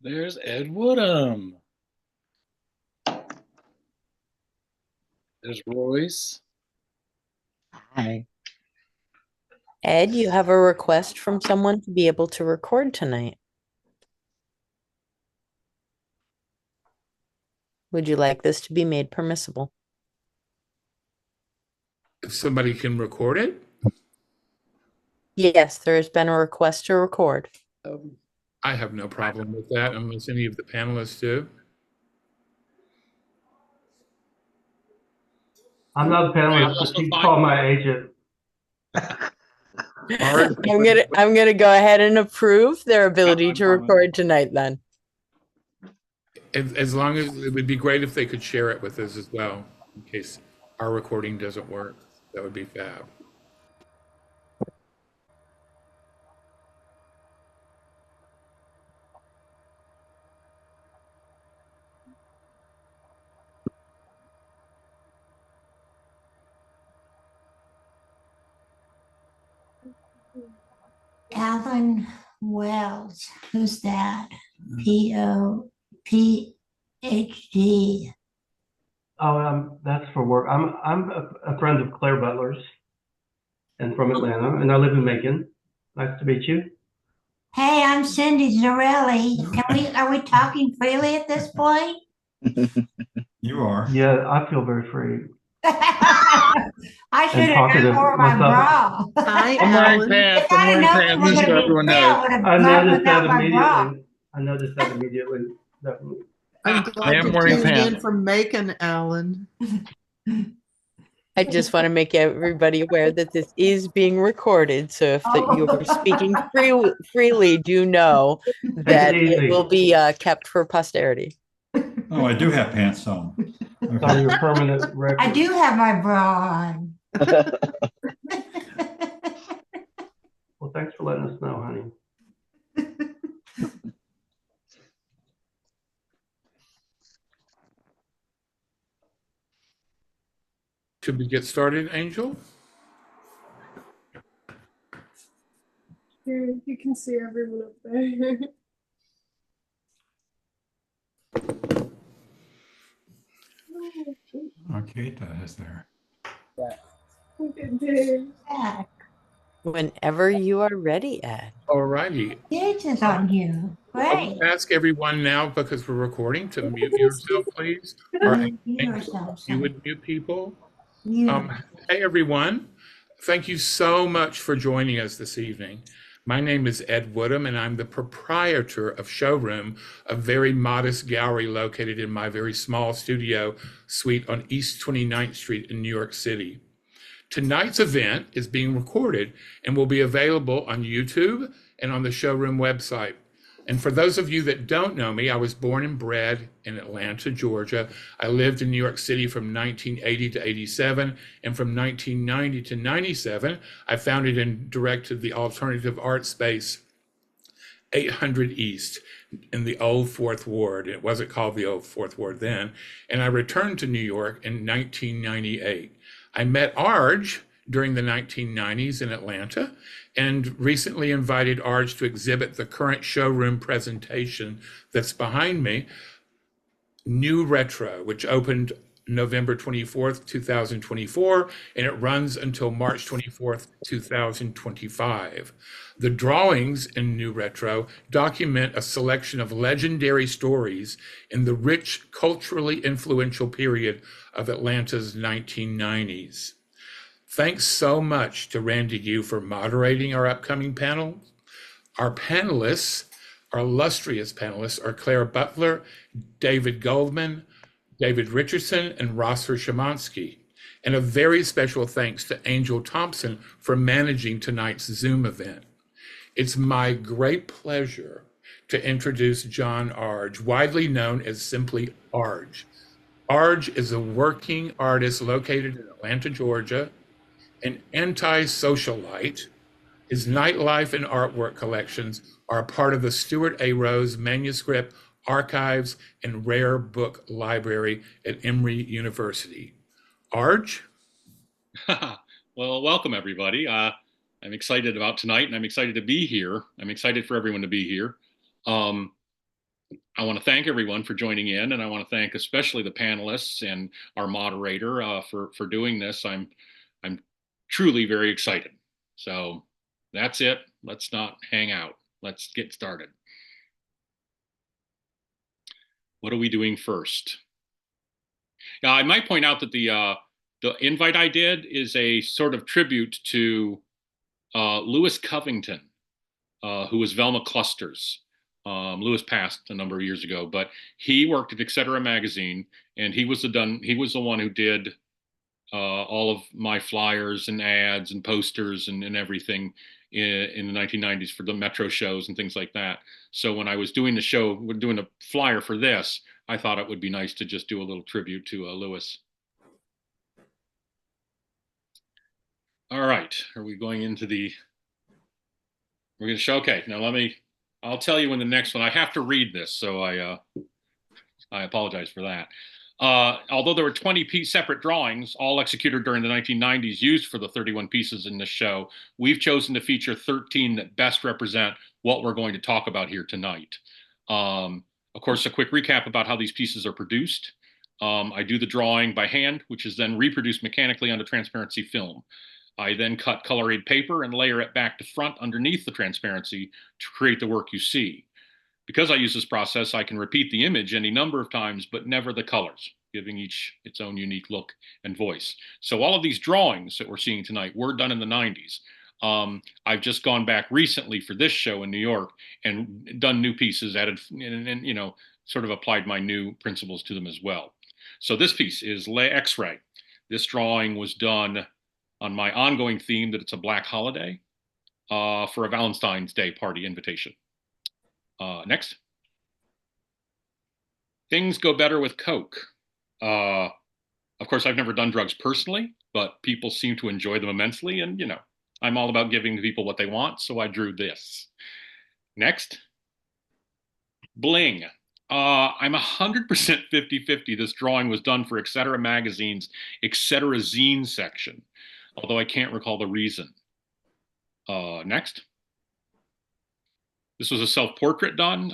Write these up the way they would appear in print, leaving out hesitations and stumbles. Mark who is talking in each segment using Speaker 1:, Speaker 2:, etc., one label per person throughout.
Speaker 1: There's Ed Woodham. There's Royce.
Speaker 2: Hi.
Speaker 3: Ed, you have a request from someone to be able to record tonight. Would you like this to be made permissible?
Speaker 4: If somebody can record it,
Speaker 3: Yes, there has been a request to record.
Speaker 4: I have no problem with that unless any of the panelists do.
Speaker 5: I'm not a panelist, but you can call my agent.
Speaker 3: I'm gonna go ahead and approve their ability to record tonight then.
Speaker 4: As long as it would be great if they could share it with us as well, in case our recording doesn't work. That would be fab.
Speaker 6: Alan Wells, who's that? POPHD.
Speaker 5: Oh, that's for work. I'm a friend of Clare Butler's and from Atlanta, and I live in Macon. Nice to meet you.
Speaker 6: Hey, I'm Cindy Zarelli. Are we talking freely at this point?
Speaker 7: You are.
Speaker 5: Yeah, I feel very free.
Speaker 6: I should have known more my bra.
Speaker 2: Hi,
Speaker 1: I'm wearing
Speaker 2: Alan.
Speaker 1: pants. I'm wearing pants, just so everyone knows.
Speaker 5: I noticed that immediately. I noticed that immediately. Definitely.
Speaker 2: I'm
Speaker 1: I
Speaker 2: glad
Speaker 1: am
Speaker 2: you
Speaker 1: wearing
Speaker 2: tuned
Speaker 1: pants.
Speaker 2: in from Macon, Alan.
Speaker 3: I just want to make everybody aware that this is being recorded. So if you are speaking freely, do know that it will be kept for posterity.
Speaker 7: Oh, I do have pants on.
Speaker 5: It's on your permanent record.
Speaker 6: I do have my bra on.
Speaker 5: Well, thanks for letting us know, honey.
Speaker 4: Should we get started, Angel?
Speaker 8: Here, you can see everyone up there.
Speaker 7: Okay, that is there.
Speaker 8: Look at this.
Speaker 3: Whenever you are ready, Ed.
Speaker 4: All righty.
Speaker 6: It is on you. Great.
Speaker 4: I'll ask everyone now, because we're recording, to mute yourself, please. Or
Speaker 6: Mute
Speaker 4: Angel,
Speaker 6: yourself,
Speaker 4: you
Speaker 6: son.
Speaker 4: would mute people.
Speaker 6: Mute.
Speaker 4: Hey, everyone. Thank you so much for joining us this evening. My name is Ed Woodham, and I'm the proprietor of SHOWROOM, a very modest gallery located in my very small studio suite on East 29th Street in New York City. Tonight's event is being recorded and will be available on YouTube and on the SHOWROOM website. And for those of you that don't know me, I was born and bred in Atlanta, Georgia. I lived in New York City from 1980 to 87, and from 1990 to 97, I founded and directed the alternative art space 800 East in the old Fourth Ward. It wasn't called the old Fourth Ward then. And I returned to New York in 1998. I met Arge during the 1990s in Atlanta, and recently invited Arge to exhibit the current SHOWROOM presentation that's behind me, NewRetro, which opened November 24th, 2024, and it runs until March 24th, 2025. The drawings in NewRetro document a selection of legendary stories in the rich, culturally influential period of Atlanta's 1990s. Thanks so much to Randy Gue for moderating our upcoming panel. Our panelists, our illustrious panelists, are Clare Butler, David Goldman, David Richardson, and Rosser Shymanski. And a very special thanks to Angel Thompson for managing tonight's Zoom event. It's my great pleasure to introduce Jon Arge, widely known as simply Arge. Arge is a working artist located in Atlanta, Georgia, an anti-socialite. His nightlife and artwork collections are a part of the Stuart A. Rose Manuscript Archives and Rare Book Library at Emory University. Arge?
Speaker 9: Well, welcome everybody. I'm excited about tonight, and I'm excited to be here. I'm excited for everyone to be here. I want to thank everyone for joining in, and I want to thank especially the panelists and our moderator for doing this. I'm truly very excited. So that's it. Let's not hang out. Let's get started. What are we doing first? Now, I might point out that the invite I did is a sort of tribute to Lewis Covington, who was Velma Clusters. Lewis passed a number of years ago, but he worked at Etc. magazine, and he was the one who did all of my flyers and ads and posters and everything in the 1990s for the Metro shows and things like that. So when I was doing the show, doing a flyer for this, I thought it would be nice to just do a little tribute to Lewis. All right, are we going into we're going to show? Okay, now I'll tell you in the next one. I have to read this, so I apologize for that. Although there were 20 separate drawings, all executed during the 1990s, used for the 31 pieces in this show, we've chosen to feature 13 that best represent what we're going to talk about here tonight. Of course, a quick recap about how these pieces are produced. I do the drawing by hand, which is then reproduced mechanically onto transparency film. I then cut color aid paper and layer it back to front underneath the transparency to create the work you see. Because I use this process, I can repeat the image any number of times, but never the colors, giving each its own unique look and voice. So all of these drawings that we're seeing tonight were done in the 90s. I've just gone back recently for this show in New York and done new pieces, added, and you know, sort of applied my new principles to them as well. So this piece is X-Ray. This drawing was done on my ongoing theme that it's a Black holiday for a Valentine's Day party invitation. Next. Things go better with Coke. Of course, I've never done drugs personally, but people seem to enjoy them immensely. And, you know, I'm all about giving the people what they want. So I drew this. Next. Bling. I'm 100% 50-50. This drawing was done for Etc. Magazine's Etc. Zine section, although I can't recall the reason. Next. This was a self-portrait done.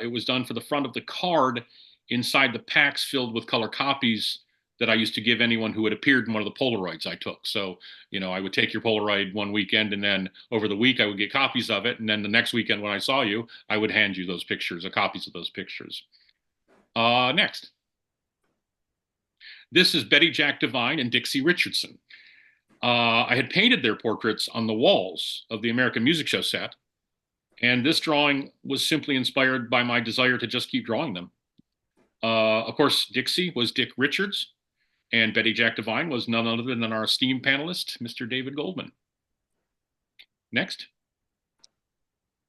Speaker 9: It was done for the front of the card inside the packs filled with color copies that I used to give anyone who had appeared in one of the Polaroids I took. So, you know, I would take your Polaroid one weekend, and then over the week I would get copies of it. And then the next weekend when I saw you, I would hand you those pictures, or copies of those pictures. Next. This is Betty Jack Devine and Dixie Richardson. I had painted their portraits on the walls of the American Music Show set. And this drawing was simply inspired by my desire to just keep drawing them. Of course, Dixie was Dick Richards, and Betty Jack Devine was none other than our esteemed panelist, Mr. David Goldman. Next.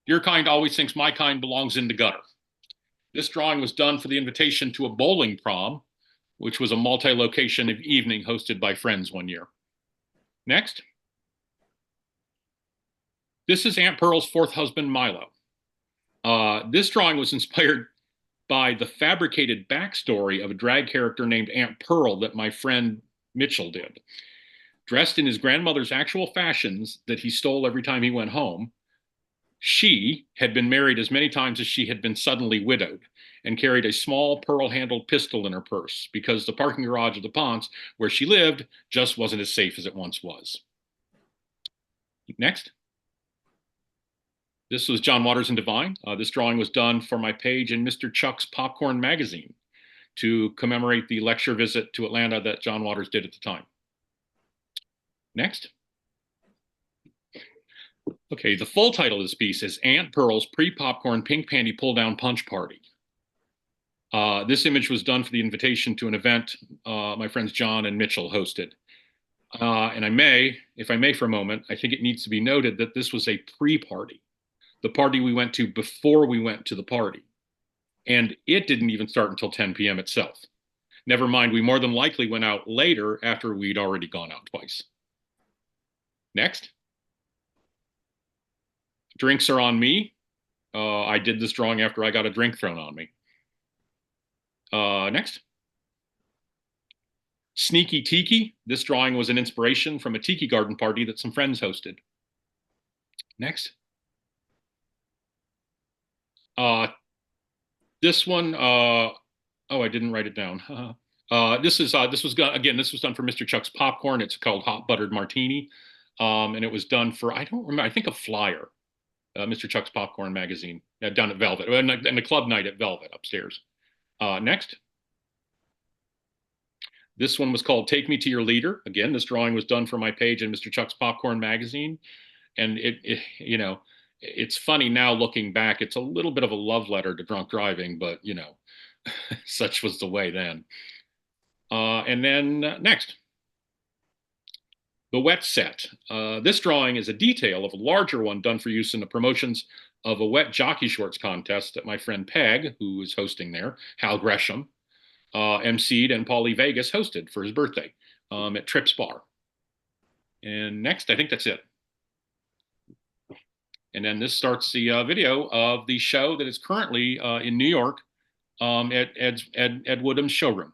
Speaker 9: Your kind always thinks my kind belongs in the gutter. This drawing was done for the invitation to a bowling prom, which was a multi-location evening hosted by friends one year. Next. This is Aunt Pearl's fourth husband, Milo. This drawing was inspired by the fabricated backstory of a drag character named Aunt Pearl that my friend Mitchell did. Dressed in his grandmother's actual fashions that he stole every time he went home, she had been married as many times as she had been suddenly widowed and carried a small pearl-handled pistol in her purse because the parking garage of the Ponce, where she lived, just wasn't as safe as it once was. Next. This was John Waters and Devine. This drawing was done for my page in Mr. Chuck's Popcorn magazine to commemorate the lecture visit to Atlanta that John Waters did at the time. Next. Okay, the full title of this piece is Aunt Pearl's Pre-Popcorn Pink Panty Pull-Down Punch Party. This image was done for the invitation to an event my friends John and Mitchell hosted. And if I may for a moment, I think it needs to be noted that this was a pre-party. The party we went to before we went to the party. And it didn't even start until 10 p.m. itself. Never mind, we more than likely went out later after we'd already gone out twice. Next. Drinks are on me. I did this drawing after I got a drink thrown on me. Next. Sneaky Tiki. This drawing was an inspiration from a tiki garden party that some friends hosted. Next. This one, oh, I didn't write it down. This was done for Mr. Chuck's Popcorn. It's called Hot Buttered Martini. And it was done for, I don't remember, I think a Flyer, Mr. Chuck's Popcorn magazine, down at Velvet, and the club night at Velvet upstairs. Next. This one was called Take Me to Your Leader. Again, this drawing was done for my page in Mr. Chuck's Popcorn magazine. And it's funny now looking back, it's a little bit of a love letter to drunk driving, but such was the way then. And then next, the wet set. This drawing is a detail of a larger one done for use in the promotions of a wet jockey shorts contest that my friend Peg, who was hosting there, Hal Gresham, emceed, and Paulie Vegas hosted for his birthday at Trips Bar. And next, I think that's it. And then this starts the video of the show that is currently in New York at Ed Woodham's showroom.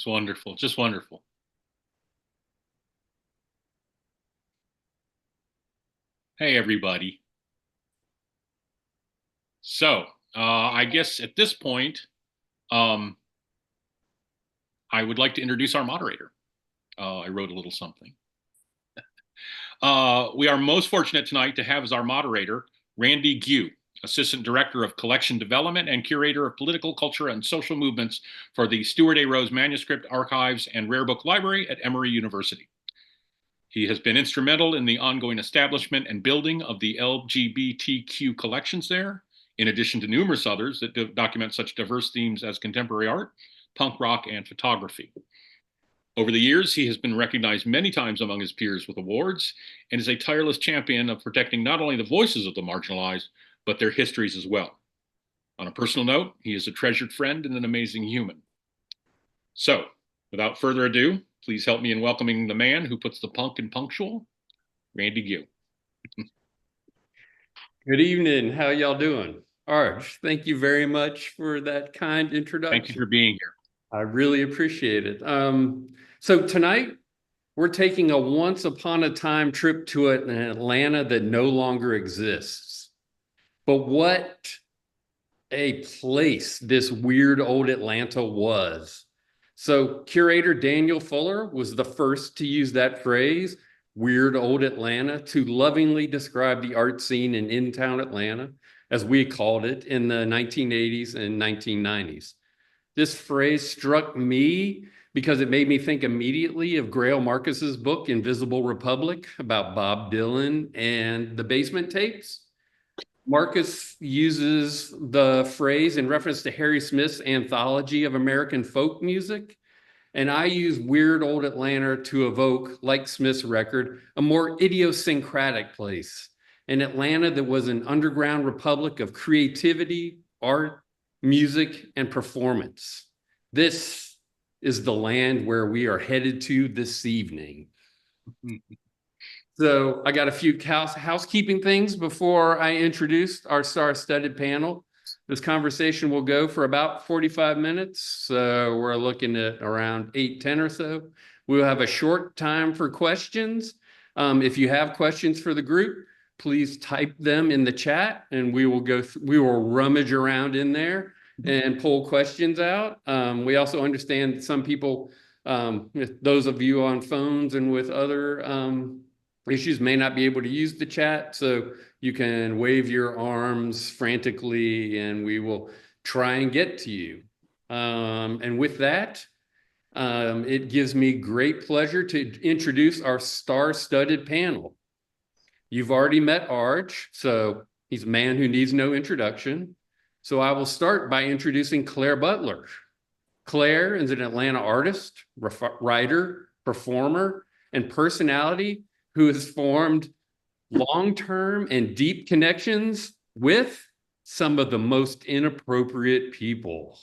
Speaker 9: It's wonderful, just wonderful. Hey, everybody. So, I guess at this point, I would like to introduce our moderator. I wrote a little something. We are most fortunate tonight to have as our moderator, Randy Gue, Assistant Director of Collection Development and Curator of Political, Culture, and Social Movements for the Stuart A. Rose Manuscript Archives and Rare Book Library at Emory University. He has been instrumental in the ongoing establishment and building of the LGBTQ collections there, in addition to numerous others that document such diverse themes as contemporary art, punk rock, and photography. Over the years, he has been recognized many times among his peers with awards and is a tireless champion of protecting not only the voices of the marginalized, but their histories as well. On a personal note, he is a treasured friend and an amazing human. So, without further ado, please help me in welcoming the man who puts the punk in punctual, Randy Gue.
Speaker 10: Good evening. How y'all doing? Arge, thank you very much for that kind introduction.
Speaker 9: Thank you for being here.
Speaker 10: I really appreciate it. So tonight, we're taking a once upon a time trip to an Atlanta that no longer exists. But what a place this weird old Atlanta was. So curator Daniel Fuller was the first to use that phrase, weird old Atlanta, to lovingly describe the art scene in town Atlanta as we called it in the 1980s and 1990s. This phrase struck me because it made me think immediately of Grail Marcus's book, Invisible Republic, about Bob Dylan and the Basement Tapes. Marcus uses the phrase in reference to Harry Smith's anthology of American folk music. And I use Weird Old Atlanta to evoke, like Smith's record, a more idiosyncratic place. An Atlanta that was an underground republic of creativity, art, music, and performance. This is the land where we are headed to this evening. So I got a few housekeeping things before I introduce our star-studded panel. This conversation will go for about 45 minutes. So we're looking at around 8:10 or so. We'll have a short time for questions. If you have questions for the group, please type them in the chat and we will rummage around in there and pull questions out. We also understand that some people, those of you on phones and with other issues may not be able to use the chat, so you can wave your arms frantically and we will try and get to you. And with that, it gives me great pleasure to introduce our star-studded panel. You've already met Arge, so he's a man who needs no introduction. So I will start by introducing Clare Butler. Clare is an Atlanta artist, writer, performer, and personality who has formed long-term and deep connections with some of the most inappropriate people.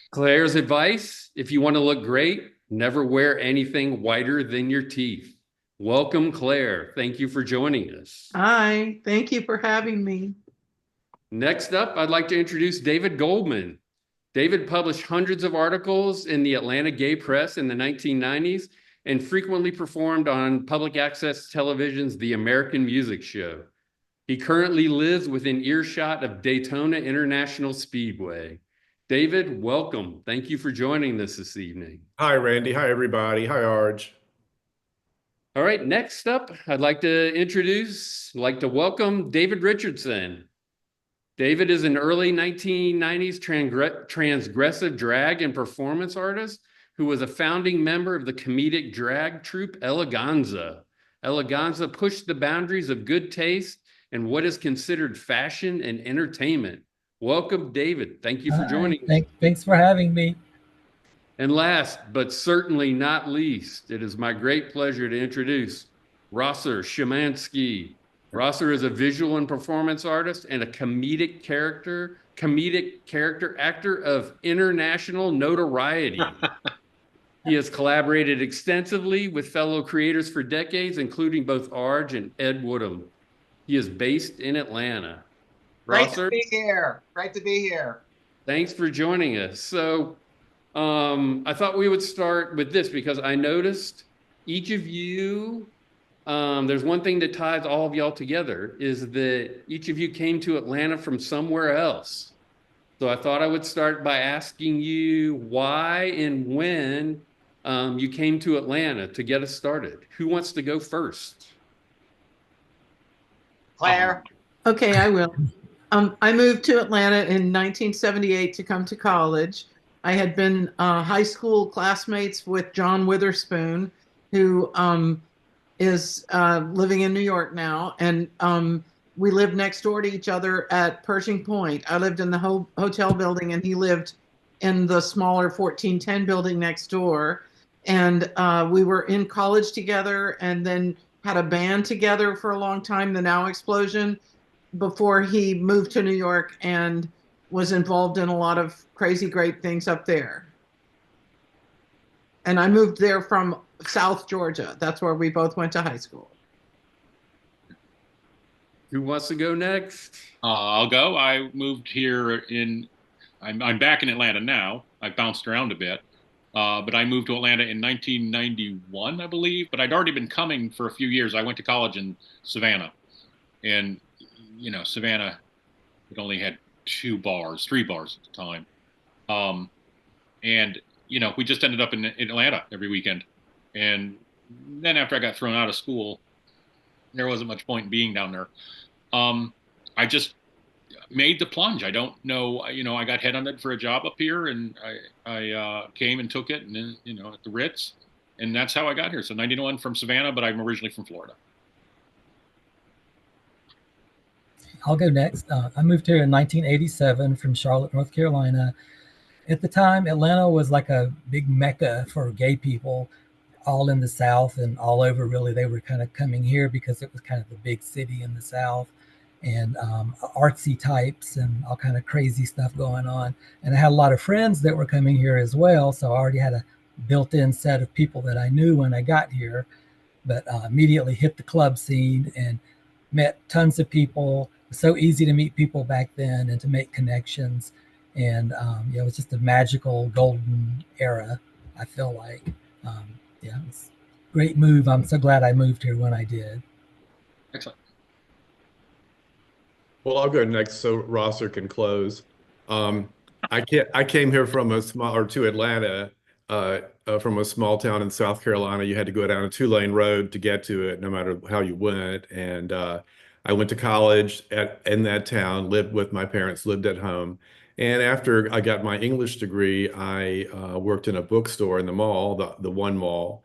Speaker 10: Clare's advice, if you want to look great, never wear anything whiter than your teeth. Welcome, Clare. Thank you for joining us.
Speaker 2: Hi, thank you for having me.
Speaker 10: Next up, I'd like to introduce David Goldman. David published hundreds of articles in the Atlanta gay press in the 1990s and frequently performed on public access television's The American Music Show. He currently lives within earshot of Daytona International Speedway. David, welcome. Thank you for joining us this evening.
Speaker 11: Hi, Randy. Hi, everybody. Hi, Arge.
Speaker 10: All right, next up, I'd like to welcome David Richardson. David is an early 1990s transgressive drag and performance artist who was a founding member of the comedic drag troupe Eleganza. Eleganza pushed the boundaries of good taste and what is considered fashion and entertainment. Welcome, David. Thank you for joining us.
Speaker 12: Thanks for having me.
Speaker 10: And last, but certainly not least, it is my great pleasure to introduce Rosser Shymanski. Rosser is a visual and performance artist and a comedic character actor of international notoriety. He has collaborated extensively with fellow creators for decades, including both Arge and Ed Woodham. He is based in Atlanta.
Speaker 13: Great
Speaker 10: Rosser,
Speaker 13: to be here. Great to be here.
Speaker 10: thanks for joining us. So I thought we would start with this because I noticed each of you, there's one thing that ties all of y'all together is that each of you came to Atlanta from somewhere else. So I thought I would start by asking you why and when you came to Atlanta to get us started. Who wants to go first?
Speaker 13: Claire.
Speaker 2: Okay, I will. I moved to Atlanta in 1978 to come to college. I had been high school classmates with John Witherspoon, who is living in New York now. And we lived next door to each other at Pershing Point. I lived in the hotel building and he lived in the smaller 1410 building next door. And we were in college together and then had a band together for a long time, the Now Explosion, before he moved to New York and was involved in a lot of crazy great things up there. And I moved there from South Georgia. That's where we both went to high school.
Speaker 10: Who wants to go next?
Speaker 9: I'll go. I moved here I'm back in Atlanta now. I bounced around a bit. But I moved to Atlanta in 1991, I believe. But I'd already been coming for a few years. I went to college in Savannah. And, you know, Savannah, it only had 3 bars at the time. And, you know, we just ended up in Atlanta every weekend. And then after I got thrown out of school, there wasn't much point in being down there. I just made the plunge. I don't know, I got headhunted for a job up here, and I came and took it, and then, at the Ritz, and that's how I got here. So 91 from Savannah, but I'm originally from Florida.
Speaker 12: I'll go next. I moved here in 1987 from Charlotte, North Carolina. At the time, Atlanta was like a big mecca for gay people, all in the South and all over, really. They were kind of coming here because it was kind of the big city in the South, and artsy types and all kind of crazy stuff going on. And I had a lot of friends that were coming here as well, so I already had a built-in set of people that I knew when I got here, but immediately hit the club scene and met tons of people. It was so easy to meet people back then and to make connections. And it was just a magical golden era, I feel like. It was a great move. I'm so glad I moved here when I did.
Speaker 9: Excellent.
Speaker 11: Well, I'll go next so Rosser can close. I came here from to Atlanta from a small town in South Carolina. You had to go down a 2-lane road to get to it, no matter how you went. And I went to college in that town, lived with my parents, lived at home. And after I got my English degree, I worked in a bookstore in the mall, the one mall.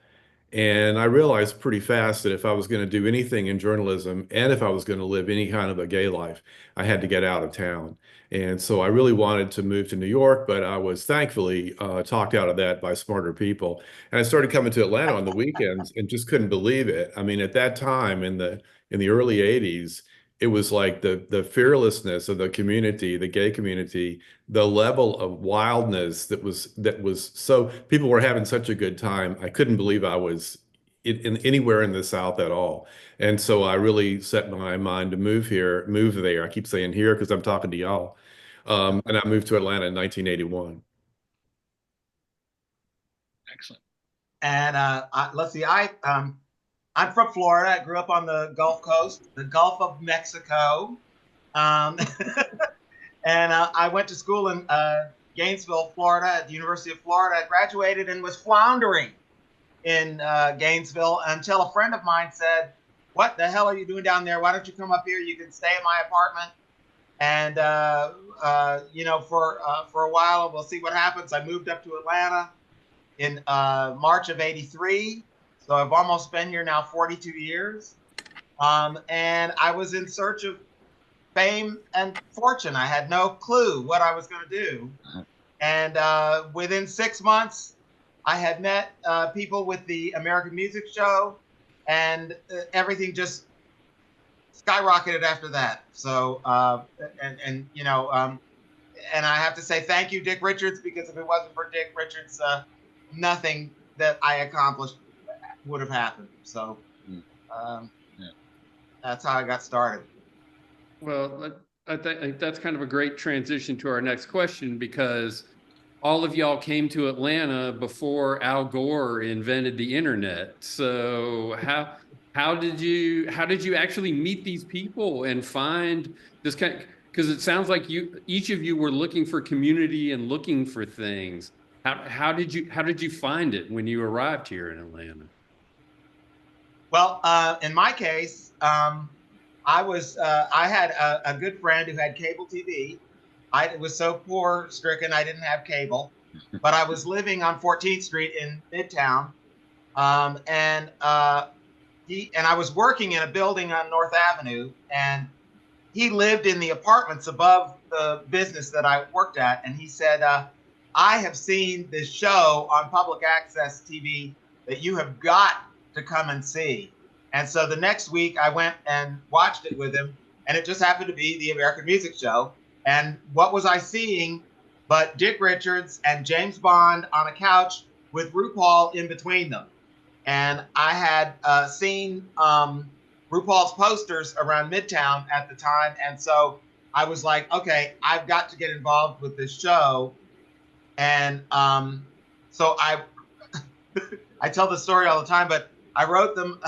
Speaker 11: And I realized pretty fast that if I was going to do anything in journalism, and if I was going to live any kind of a gay life, I had to get out of town. And so I really wanted to move to New York, but I was thankfully talked out of that by smarter people. And I started coming to Atlanta on the weekends and just couldn't believe it. I mean, at that time in the early 80s, it was like the fearlessness of the community, the gay community, the level of wildness that was so, people were having such a good time. I couldn't believe I was in anywhere in the South at all. And so I really set my mind to move there. I keep saying here because I'm talking to y'all. And I moved to Atlanta in 1981.
Speaker 9: Excellent.
Speaker 13: And let's see, I'm from Florida. I grew up on the Gulf Coast, the Gulf of Mexico. And I went to school in Gainesville, Florida, at the University of Florida. I graduated and was floundering in Gainesville until a friend of mine said, "What the hell are you doing down there? Why don't you come up here? You can stay in my apartment. And, for a while, we'll see what happens." I moved up to Atlanta in March of '83. So I've almost been here now 42 years. And I was in search of fame and fortune. I had no clue what I was going to do. And within 6 months, I had met people with the American Music Show, and everything just skyrocketed after that. So, and I have to say thank you, Dick Richards, because if it wasn't for Dick Richards, nothing that I accomplished would have happened. So that's how I got started.
Speaker 10: Well, I think that's kind of a great transition to our next question, because all of y'all came to Atlanta before Al Gore invented the internet. So how did you actually meet these people and find this kind of, because it sounds like each of you were looking for community and looking for things. How did you find it when you arrived here in Atlanta?
Speaker 13: Well, in my case, I had a good friend who had cable TV. I was so poor stricken, I didn't have cable, but I was living on 14th Street in Midtown. And I was working in a building on North Avenue, and he lived in the apartments above the business that I worked at. And he said, "I have seen this show on public access TV that you have got to come and see." And so the next week I went and watched it with him, and it just happened to be the American Music Show. And what was I seeing but Dick Richards and James Bond on a couch with RuPaul in between them? And I had seen RuPaul's posters around Midtown at the time. And so I was like, okay, I've got to get involved with this show. And so I tell the story all the time, but I wrote them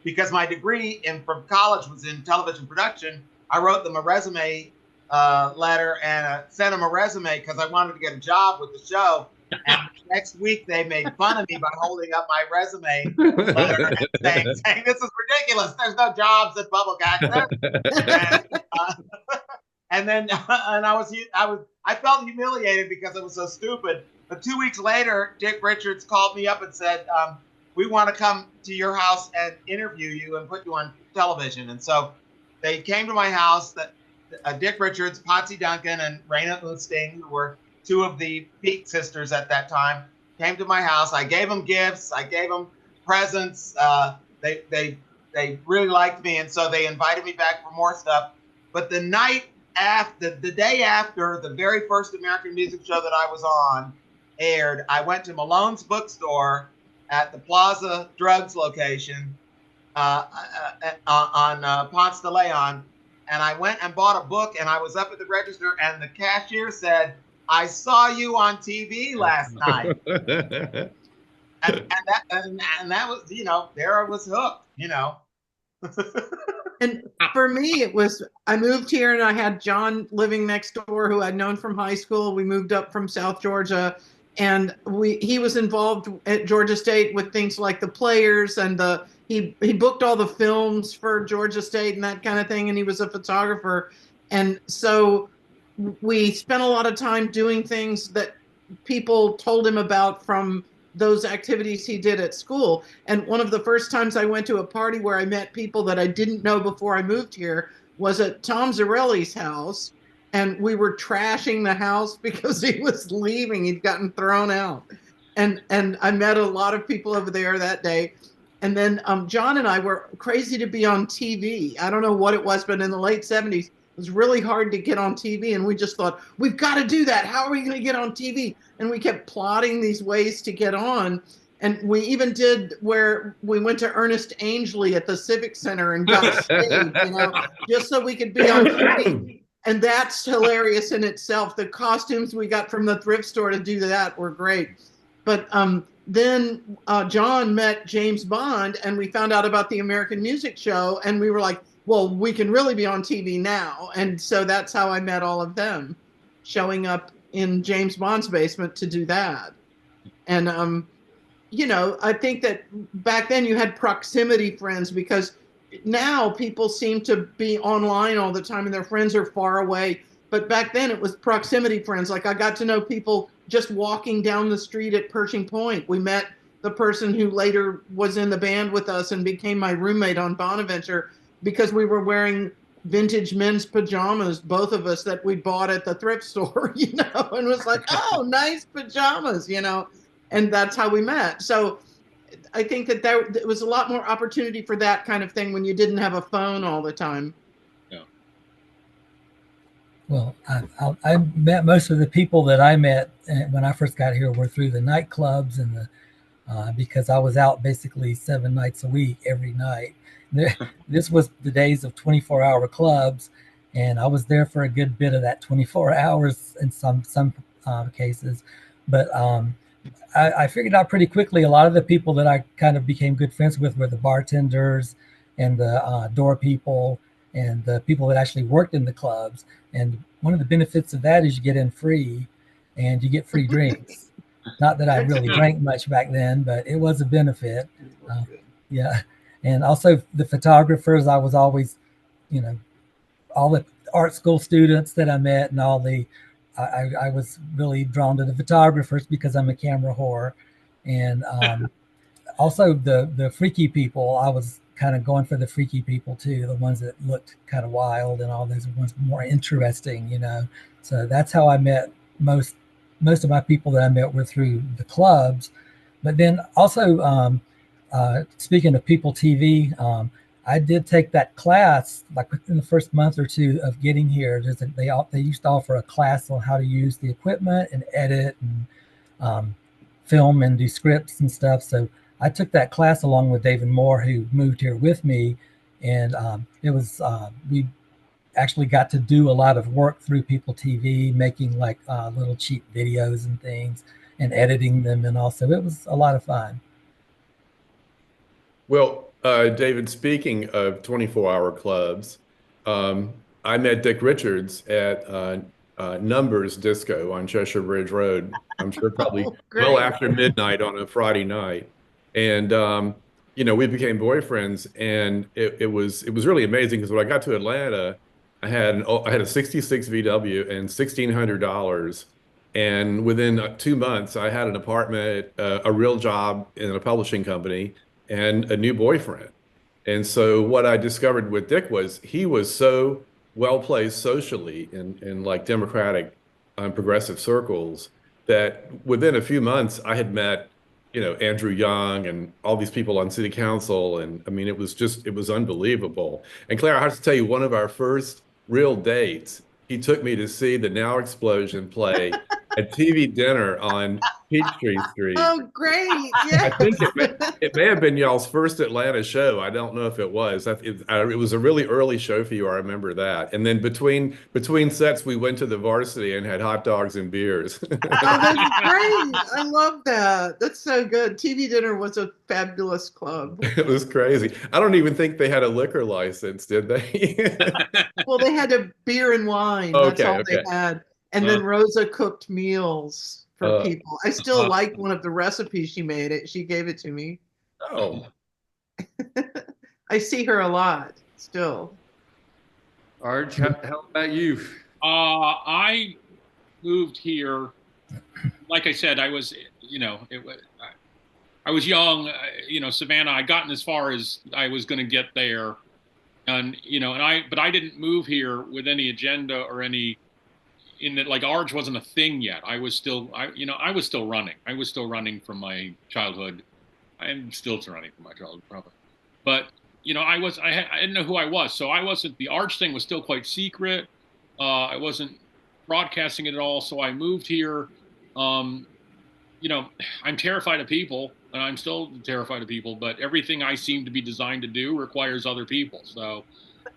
Speaker 13: because my degree from college was in television production. I wrote them a resume letter and sent them a resume because I wanted to get a job with the show. And next week they made fun of me by holding up my resume letter and saying, "This is ridiculous. There's no jobs at public access." And And then and I felt humiliated because it was so stupid. But 2 weeks later, Dick Richards called me up and said, we want to come to your house and interview you and put you on television. And so they came to my house. Dick Richards, Patsy Duncan, and Raina Oosting, who were two of the Peak sisters at that time, came to my house. I gave them gifts. I gave them presents. They really liked me, and so they invited me back for more stuff. But the day after the very first American music show that I was on aired, I went to Malone's bookstore at the Plaza Drugs location on Ponce de Leon, and I went and bought a book, and I was up at the register, and the cashier said, "I saw you on TV last night." and that was, there I was hooked,
Speaker 2: And for me, it was, I moved here and I had John living next door who I'd known from high school. We moved up from South Georgia, and he was involved at Georgia State with things like the Players, and he booked all the films for Georgia State and that kind of thing. And he was a photographer. And so we spent a lot of time doing things that people told him about from those activities he did at school. And one of the first times I went to a party where I met people that I didn't know before I moved here was at Tom Zarelli's house. And we were trashing the house because he was leaving. He'd gotten thrown out. And I met a lot of people over there that day. And then John and I were crazy to be on TV. I don't know what it was, but in the late 70s, it was really hard to get on TV. And we just thought, we've got to do that. How are we going to get on TV? And we kept plotting these ways to get on. And we even did where we went to Ernest Angley at the Civic Center and got staged, just so we could be on TV. And that's hilarious in itself. The costumes we got from the thrift store to do that were great. But then John met James Bond, and we found out about the American Music Show, and we were like, well, we can really be on TV now. And so that's how I met all of them, showing up in James Bond's basement to do that. And, I think that back then you had proximity friends, because now people seem to be online all the time and their friends are far away. But back then it was proximity friends. Like I got to know people just walking down the street at Pershing Point. We met the person who later was in the band with us and became my roommate on Bonaventure, because we were wearing vintage men's pajamas, both of us, that we bought at the thrift store, and was like, oh, nice pajamas, and that's how we met. So I think that there was a lot more opportunity for that kind of thing when you didn't have a phone all the time.
Speaker 9: Yeah.
Speaker 12: Well, I met most of the people that I met when I first got here were through the nightclubs and because I was out basically 7 nights a week, every night. This was the days of 24-hour clubs, and I was there for a good bit of that 24 hours in some cases. But I figured out pretty quickly a lot of the people that I kind of became good friends with were the bartenders and the door people and the people that actually worked in the clubs. And one of the benefits of that is you get in free and you get free drinks. Not that I really drank much back then, but it was a benefit. Yeah. And also the photographers, I was always, all the art school students that I met and all I was really drawn to the photographers because I'm a camera whore. And also the freaky people, I was kind of going for the freaky people too, the ones that looked kind of wild and all those ones more interesting, So that's how I met most of my people that I met were through the clubs. But then also, speaking of People TV, I did take that class like within the first month or two of getting here. They used to offer a class on how to use the equipment and edit and film and do scripts and stuff. So I took that class along with David Moore, who moved here with me, and it was we actually got to do a lot of work through People TV, making like little cheap videos and things and editing them, and also it was a lot of fun.
Speaker 11: Well, David, speaking of 24-hour clubs, I met Dick Richards at Numbers Disco on Cheshire Bridge Road. I'm sure probably well after midnight on a Friday night. And, we became boyfriends, and it was really amazing because when I got to Atlanta, I had a 66 VW and $1,600. And within 2 months, I had an apartment, a real job in a publishing company, and a new boyfriend. And so what I discovered with Dick was he was so well placed socially in like democratic progressive circles that within a few months I had met, Andrew Young and all these people on city council. And I mean, it was unbelievable. And Claire, I have to tell you, one of our first real dates, he took me to see the Now Explosion play at TV dinner on Peachtree Street.
Speaker 2: Oh, great. Yeah.
Speaker 11: I think it may have been y'all's first Atlanta show. I don't know if it was. It was a really early show for you. I remember that. And then between sets, we went to the Varsity and had hot dogs and beers.
Speaker 2: Oh, that's great. I love that. That's so good. TV dinner was a fabulous club.
Speaker 11: It was crazy. I don't even think they had a liquor license, did they?
Speaker 2: Well, they had a beer and wine. That's all they had. And then Rosa cooked meals for people. I still like one of the recipes she made. She gave it to me.
Speaker 11: Oh.
Speaker 2: I see her a lot still.
Speaker 10: Arge, how about you?
Speaker 9: I moved here. Like I said, I was, I was young, Savannah. I gotten as far as I was going to get there, and but I didn't move here with any agenda or any. In that, like, Arge wasn't a thing yet. I was still running. I was still running from my childhood. I'm still running from my childhood, probably. But I didn't know who I was, so I wasn't. The Arge thing was still quite secret. I wasn't broadcasting it at all. So I moved here. I'm terrified of people, and I'm still terrified of people. But everything I seem to be designed to do requires other people. So.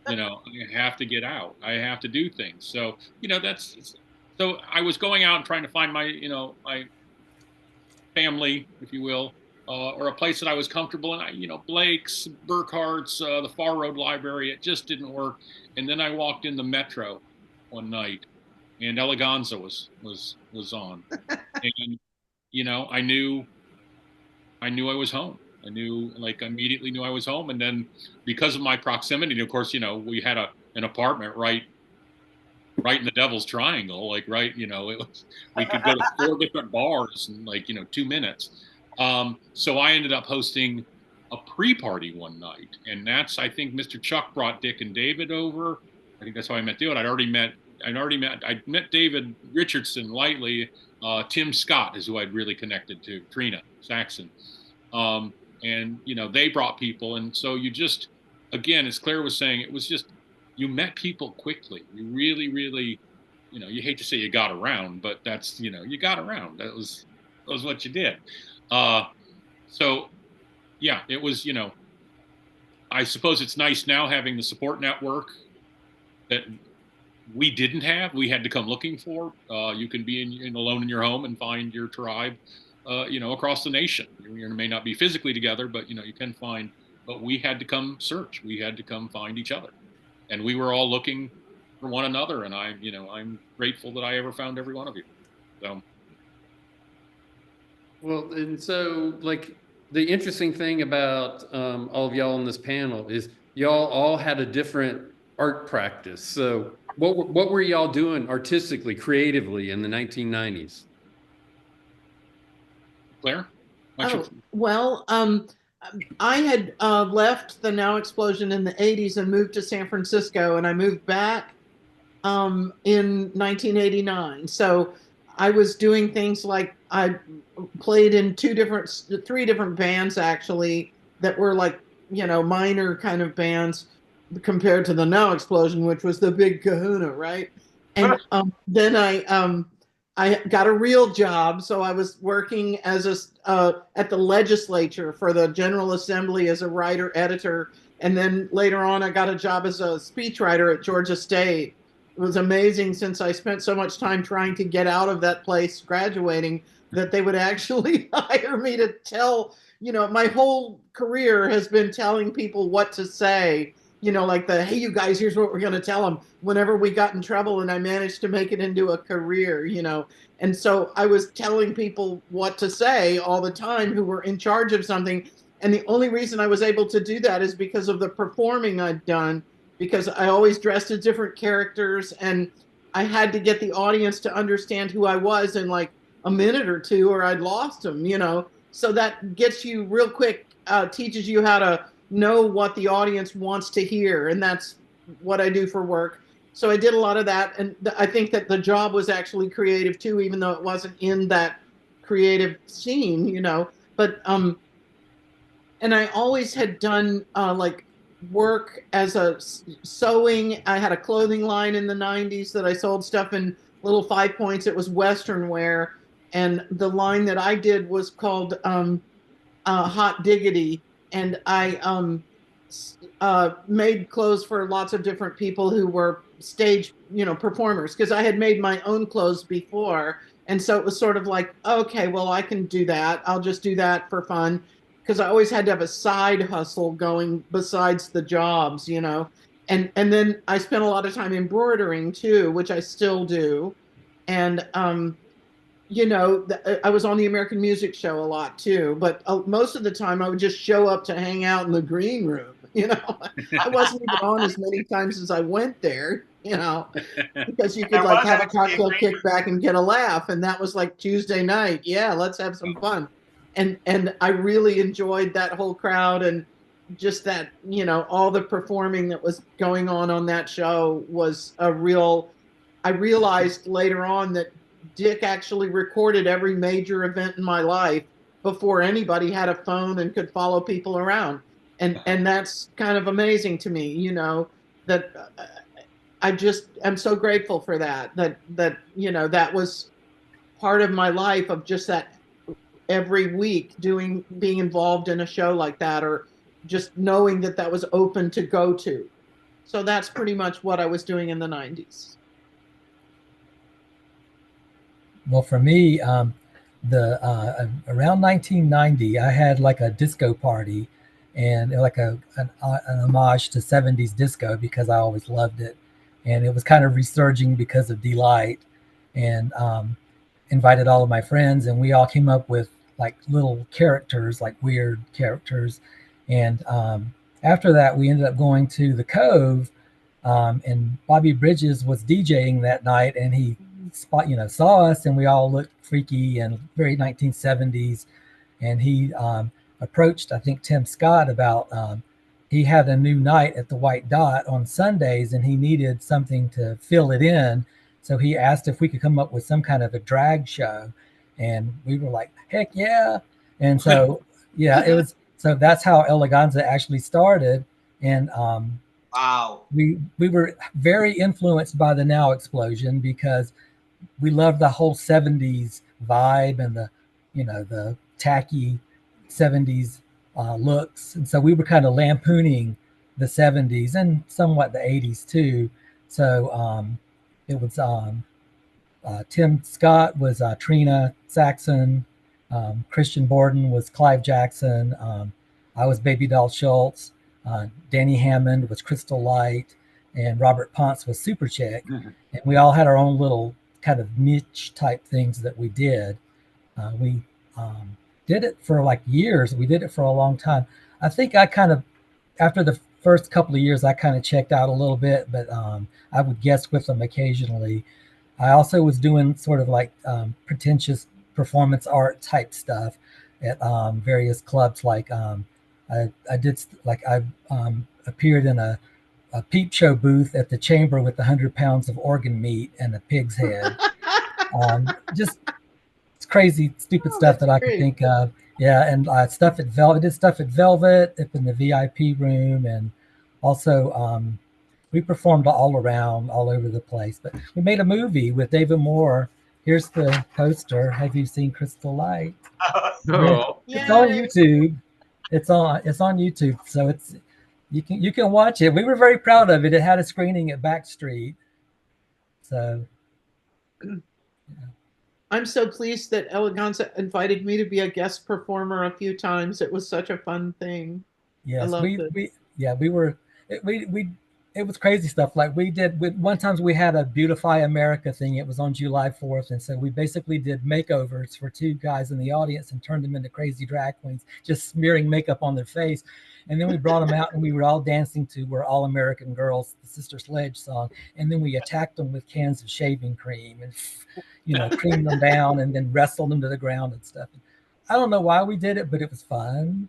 Speaker 9: I have to get out. I have to do things. So, so I was going out and trying to find my, my family, if you will, or a place that I was comfortable in. Blake's, Burkhart's, the Far Road Library. It just didn't work. And then I walked in the Metro one night, and Eleganza was on, and I knew I was home. I immediately knew I was home. And then because of my proximity, of course, we had an apartment right in the Devil's Triangle, it was, we could go to 4 different bars in 2 minutes. So I ended up hosting a pre-party one night. And I think Mr. Chuck brought Dick and David over. I think that's how I met David. I met David Richardson lightly. Tim Scott is who I'd really connected to, Trina Saxon. And, they brought people. And so you just, again, as Claire was saying, it was just, you met people quickly. You really, really, you hate to say you got around, but that's, you got around. That was what you did. So, yeah, it was, I suppose it's nice now having the support network that we didn't have. We had to come looking for. You can be alone in your home and find your tribe. Across the nation. You may not be physically together, but you can find. But we had to come search. We had to come find each other, and we were all looking for one another. And I'm grateful that I ever found every one of you. So.
Speaker 10: Well, and so the interesting thing about all of y'all on this panel is y'all all had a different art practice. So what were y'all doing artistically, creatively in the 1990s?
Speaker 9: Claire?
Speaker 2: Well, I had left the Now Explosion in the 80s and moved to San Francisco, and I moved back in 1989. So I was doing things like I played in 3 different bands, actually, that were minor kind of bands compared to the Now Explosion, which was the big kahuna, right? And then I got a real job, so I was working as at the legislature for the General Assembly as a writer-editor, and then later on I got a job as a speechwriter at Georgia State. It was amazing, since I spent so much time trying to get out of that place graduating, that they would actually hire me to tell, my whole career has been telling people what to say. Hey, you guys, here's what we're going to tell them whenever we got in trouble, and I managed to make it into a career, And so I was telling people what to say all the time who were in charge of something. And the only reason I was able to do that is because of the performing I'd done, because I always dressed as different characters, and I had to get the audience to understand who I was in like a minute or two, or I'd lost them, you know. So that gets you real quick, teaches you how to know what the audience wants to hear, and that's what I do for work. So I did a lot of that, and I think that the job was actually creative too, even though it wasn't in that creative scene, you know. But and I always had done like work as a sewing. I had a clothing line in the 90s that I sold stuff in little 5 points. It was Western wear, and the line that I did was called Hot Diggity, and I made clothes for lots of different people who were stage, you know, performers, because I had made my own clothes before. And so it was sort of like, okay, well, I can do that. I'll just do that for fun, because I always had to have a side hustle going besides the jobs, you know. And then I spent a lot of time embroidering too, which I still do. And you know, I was on the American Music Show a lot too, but most of the time I would just show up to hang out in the green room. You know, I wasn't even on as many times as I went there, you know, because you could like have a cocktail kickback and get a laugh. And that was like Tuesday night. Yeah, let's have some fun. And I really enjoyed that whole crowd, and just that, you know, all the performing that was going on that show was a real, I realized later on that Dick actually recorded every major event in my life before anybody had a phone and could follow people around. And that's kind of amazing to me, you know, that I just am so grateful for that, you know, that was part of my life, of just that every week being involved in a show like that, or just knowing that that was open to go to. So that's pretty much what I was doing in the 90s.
Speaker 12: Well, for me, around 1990, I had like a disco party, and like an homage to 70s disco, because I always loved it. And it was kind of resurging because of Delight, and invited all of my friends, and we all came up with like little characters, like weird characters. And after that, we ended up going to the Cove, and Bobby Bridges was DJing that night, and he saw us, and we all looked freaky and very 1970s. And he approached, I think, Tim Scott about he had a new night at the White Dot on Sundays, and he needed something to fill it in. So he asked if we could come up with some kind of a drag show, and we were like, heck yeah. And so yeah, it was, so that's how Eleganza actually started. And
Speaker 13: wow,
Speaker 12: we were very influenced by the Now Explosion, because we loved the whole 70s vibe and the, you know, the tacky 70s looks. And so we were kind of lampooning the 70s and somewhat the 80s too. So it was Tim Scott was Trina Saxon, Christian Borden was Clive Jackson, I was Baby Doll Schultz, Danny Hammond was Crystal Light, and Robert Ponce was Super Chick. And we all had our own little kind of niche type things that we did. We did it for like years. We did it for a long time. I think I kind of, after the first couple of years, I kind of checked out a little bit, but I would guest with them occasionally. I also was doing sort of like pretentious performance art type stuff at various clubs. Like I appeared in a peep show booth at the Chamber with 100 pounds of organ meat and a pig's head. Just it's crazy, stupid stuff that I could think of. Yeah, and stuff at Velvet. I did stuff at Velvet up in the VIP room, and also we performed all around, all over the place. But we made a movie with David Moore. Here's the poster. Have you seen Crystal Light?
Speaker 11: Oh,
Speaker 12: it's on YouTube. It's on YouTube, so it's you can watch it. We were very proud of it. It had a screening at Backstreet. So
Speaker 2: I'm so pleased that Eleganza invited me to be a guest performer a few times. It was such a fun thing.
Speaker 12: Yes, we it was crazy stuff. Like one time we had a Beautify America thing. It was on July 4th. And so we basically did makeovers for two guys in the audience and turned them into crazy drag queens, just smearing makeup on their face. And then we brought them out and we were all dancing to We're All American Girls, the Sister Sledge song. And then we attacked them with cans of shaving cream and, creamed them down and then wrestled them to the ground and stuff. I don't know why we did it, but it was fun.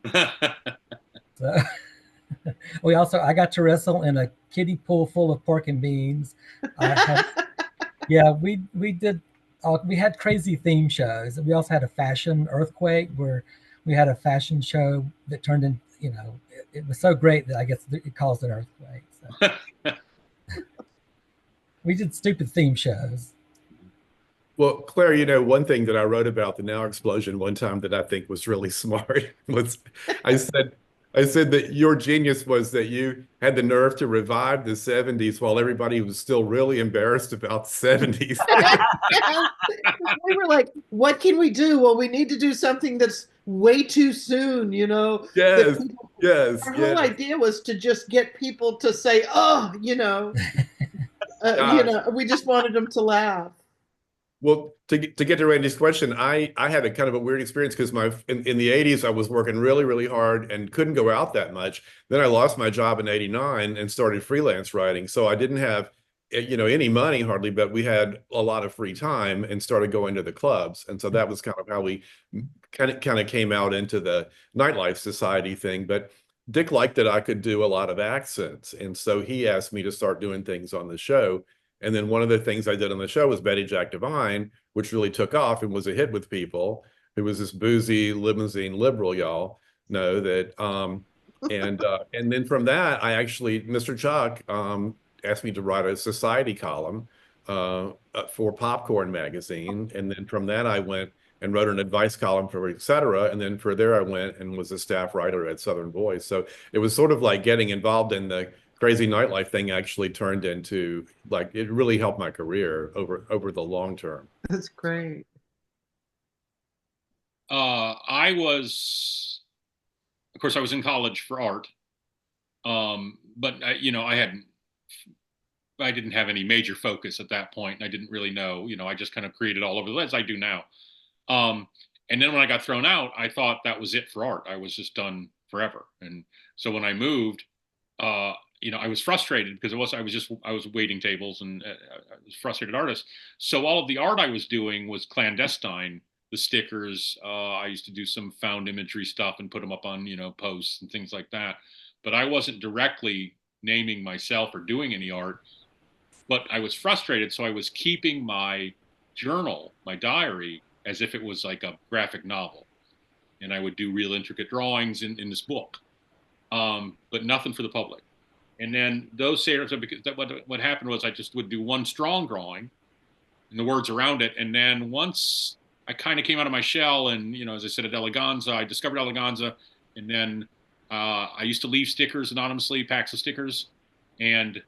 Speaker 12: So I got to wrestle in a kiddie pool full of pork and beans. We did. We had crazy theme shows. We also had a fashion earthquake where we had a fashion show that turned in. It was so great that I guess it caused an earthquake. So. We did stupid theme shows.
Speaker 11: Well, Claire, one thing that I wrote about the Now Explosion one time that I think was really smart was I said that your genius was that you had the nerve to revive the 70s while everybody was still really embarrassed about the 70s.
Speaker 2: We were like, what can we do? Well, we need to do something that's way too soon,
Speaker 11: Yes, yes.
Speaker 2: Our whole idea was to just get people to say, oh, we just wanted them to laugh.
Speaker 11: Well, to get to Randy's question, I had a kind of a weird experience because in the 80s, I was working really, really hard and couldn't go out that much. Then I lost my job in 89 and started freelance writing. So I didn't have, any money hardly, but we had a lot of free time and started going to the clubs. And so that was kind of how we kind of came out into the nightlife society thing. But Dick liked that I could do a lot of accents. And so he asked me to start doing things on the show. And then one of the things I did on the show was Betty Jack Divine, which really took off and was a hit with people. It was this boozy limousine liberal, y'all know that. And then from that, Mr. Chuck asked me to write a society column for Popcorn magazine. And then from that, I went and wrote an advice column for Et Cetera. And then for there, I went and was a staff writer at Southern Voice. So it was sort of like getting involved in the crazy nightlife thing actually turned into it really helped my career over the long term.
Speaker 2: That's great.
Speaker 9: I was in college for art, but I didn't have any major focus at that point. And I didn't really know, I just kind of created all over the place. I do now. And then when I got thrown out, I thought that was it for art. I was just done forever. And so when I moved, I was frustrated because I was waiting tables and I was a frustrated artist. So all of the art I was doing was clandestine. The stickers, I used to do some found imagery stuff and put them up on, posts and things like that. But I wasn't directly naming myself or doing any art, but I was frustrated. So I was keeping my journal, my diary, as if it was like a graphic novel. And I would do real intricate drawings in this book, but nothing for the public. And then those sailors, because what happened was I just would do one strong drawing and the words around it. And then once I kind of came out of my shell and, as I said, at Eleganza, I discovered Eleganza. And then I used to leave stickers anonymously, packs of stickers. And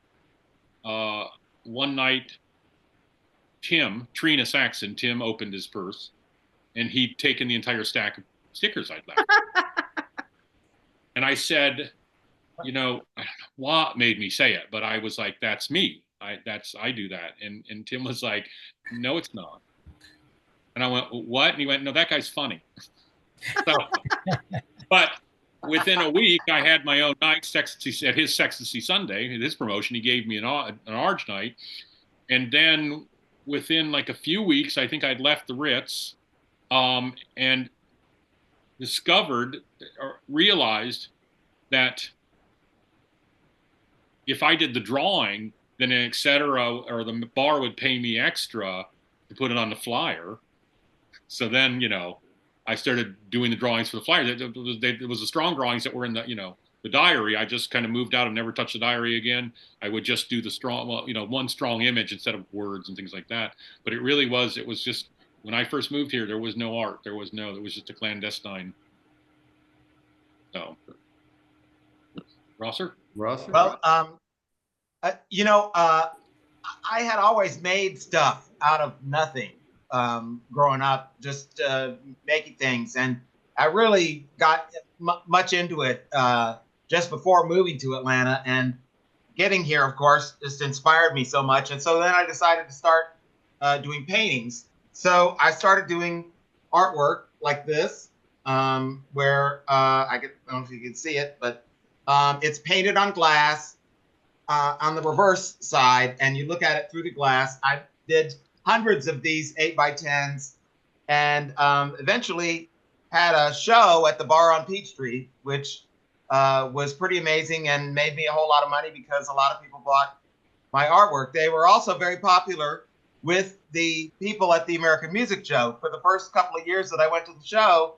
Speaker 9: one night, Trina Saxon, Tim opened his purse and he'd taken the entire stack of stickers I'd left. And I said, I don't know what made me say it, but I was like, that's me. I do that. And Tim was like, no, it's not. And I went, what? And he went, no, that guy's funny. So, but within a week, I had my own night at his Sexy Sunday, at his promotion. He gave me an Arge night. And then within like a few weeks, I think I'd left the Ritz and discovered or realized that if I did the drawing, then an Et Cetera or the bar would pay me extra to put it on the flyer. So then, I started doing the drawings for the flyer. It was the strong drawings that were in the diary. I just kind of moved out and never touched the diary again. I would just do the strong, one strong image instead of words and things like that. But it was just, when I first moved here, there was no art. There was just a clandestine. So, Rosser?
Speaker 13: Well, I had always made stuff out of nothing growing up, just making things. And I really got much into it just before moving to Atlanta. And getting here, of course, just inspired me so much. And so then I decided to start doing paintings. So I started doing artwork like this, where I don't know if you can see it, but it's painted on glass on the reverse side, and you look at it through the glass. I did hundreds of these 8x10s, and eventually had a show at the bar on Peachtree, which was pretty amazing and made me a whole lot of money because a lot of people bought my artwork. They were also very popular with the people at the American Music Show. For the first couple of years that I went to the show,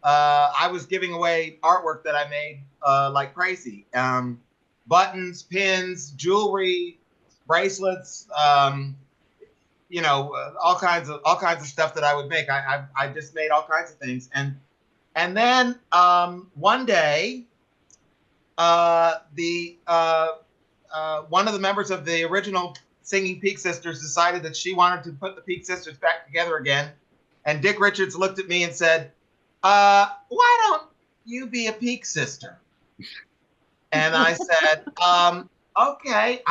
Speaker 13: I was giving away artwork that I made like crazy. Buttons, pins, jewelry, bracelets, you know, all kinds of stuff that I would make. I just made all kinds of things. And then one day, one of the members of the original Singing Peak Sisters decided that she wanted to put the Peak Sisters back together again. And Dick Richards looked at me and said, why don't you be a Peak Sister? And I said, okay,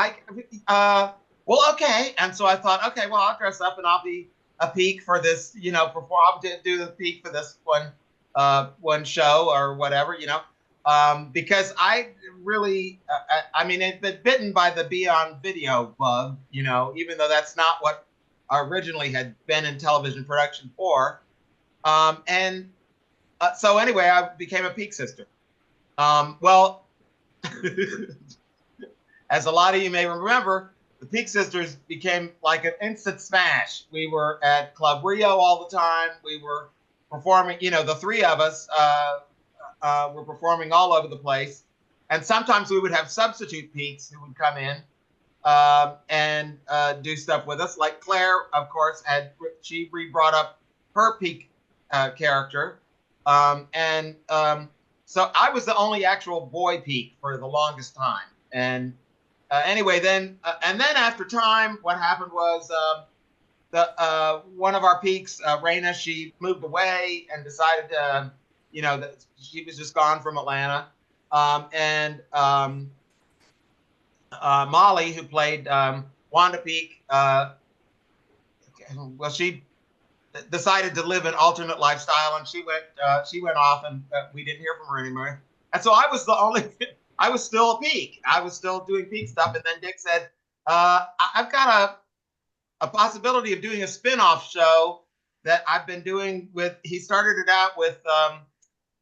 Speaker 13: well, okay. And so I thought, okay, well, I'll dress up and I'll be a Peak for this, you know, I'll do the Peak for this one show or whatever, you know, because I really, I mean, it's been bitten by the Be On Video bug, you know, even though that's not what I originally had been in television production for. So anyway, I became a Peak Sister. Well, as a lot of you may remember, the Peak Sisters became like an instant smash. We were at Club Rio all the time. We were performing, you know, the three of us were performing all over the place. And sometimes we would have substitute Peaks who would come in and do stuff with us. Like Claire, of course, she brought up her Peak character. So I was the only actual boy Peak for the longest time. And anyway, then after time, what happened was one of our Peaks, Raina, she moved away and decided, you know, that she was just gone from Atlanta. Molly, who played Wanda Peak, well, she decided to live an alternate lifestyle, and she went off, and we didn't hear from her anymore. And so I was still a Peak. I was still doing Peak stuff. And then Dick said, I've got a possibility of doing a spin-off show that I've been doing with, he started it out with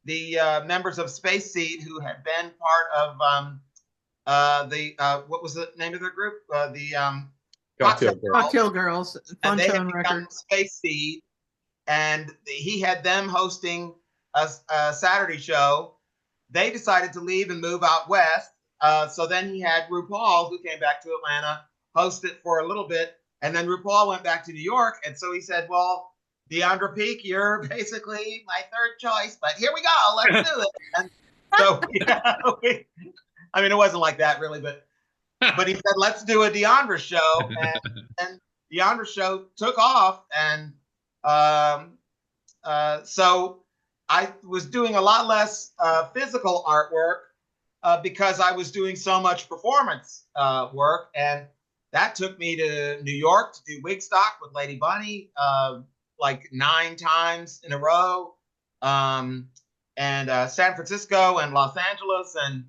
Speaker 13: the members of Space Seed, who had been part of what was the name of their group? The
Speaker 2: Cocktail Girls.
Speaker 13: And they had
Speaker 2: Fun
Speaker 13: become
Speaker 2: record.
Speaker 13: Space Seed, and he had them hosting a Saturday show. They decided to leave and move out west. So then he had RuPaul, who came back to Atlanta, host it for a little bit. And then RuPaul went back to New York. And so he said, well, Deandra Peak, you're basically my third choice, but here we go. Let's do it. And so, yeah, I mean, it wasn't like that really, but he said, let's do a Deandra show. And Deandra show took off. And so I was doing a lot less physical artwork because I was doing so much performance work. And that took me to New York to do Wigstock with Lady Bunny like 9 times in a row. And San Francisco and Los Angeles and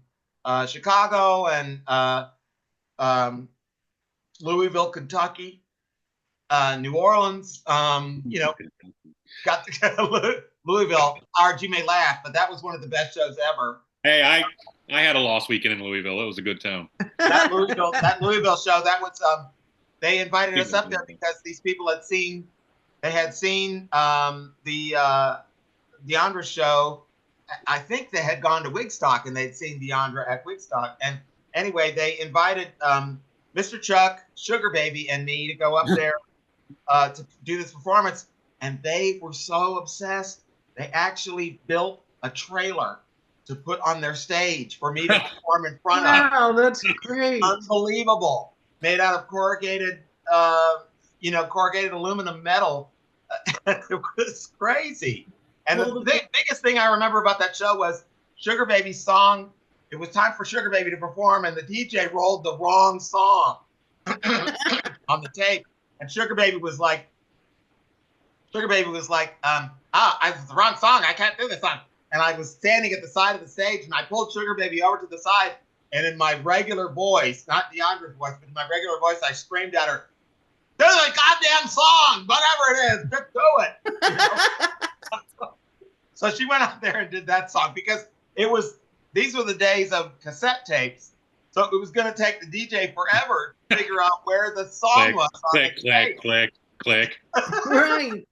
Speaker 13: Chicago and Louisville, Kentucky, New Orleans, you know, got to Louisville. Arge, you may laugh, but that was one of the best shows ever.
Speaker 9: Hey, I had a lost weekend in Louisville. It was a good town.
Speaker 13: That Louisville show, that was they invited us up there because these people had seen the Deandra show. I think they had gone to Wigstock and they'd seen Deandra at Wigstock. And anyway, they invited Mr. Chuck, Sugar Baby, and me to go up there to do this performance. And they were so obsessed, they actually built a trailer to put on their stage for me to perform in front of.
Speaker 2: Wow, that's great.
Speaker 13: Unbelievable. Made out of corrugated aluminum metal. It was crazy. And the biggest thing I remember about that show was Sugar Baby's song it was time for Sugar Baby to perform, and the DJ rolled the wrong song on the tape. And Sugar Baby was like, it's the wrong song. I can't do this song. And I was standing at the side of the stage, and I pulled Sugar Baby over to the side, and in my regular voice, not Deandra's voice, but in my regular voice, I screamed at her, "Do the goddamn song, whatever it is, just do it." You know? So she went out there and did that song because these were the days of cassette tapes. So it was going to take the DJ forever to figure out where the song was.
Speaker 9: Click.
Speaker 2: Right.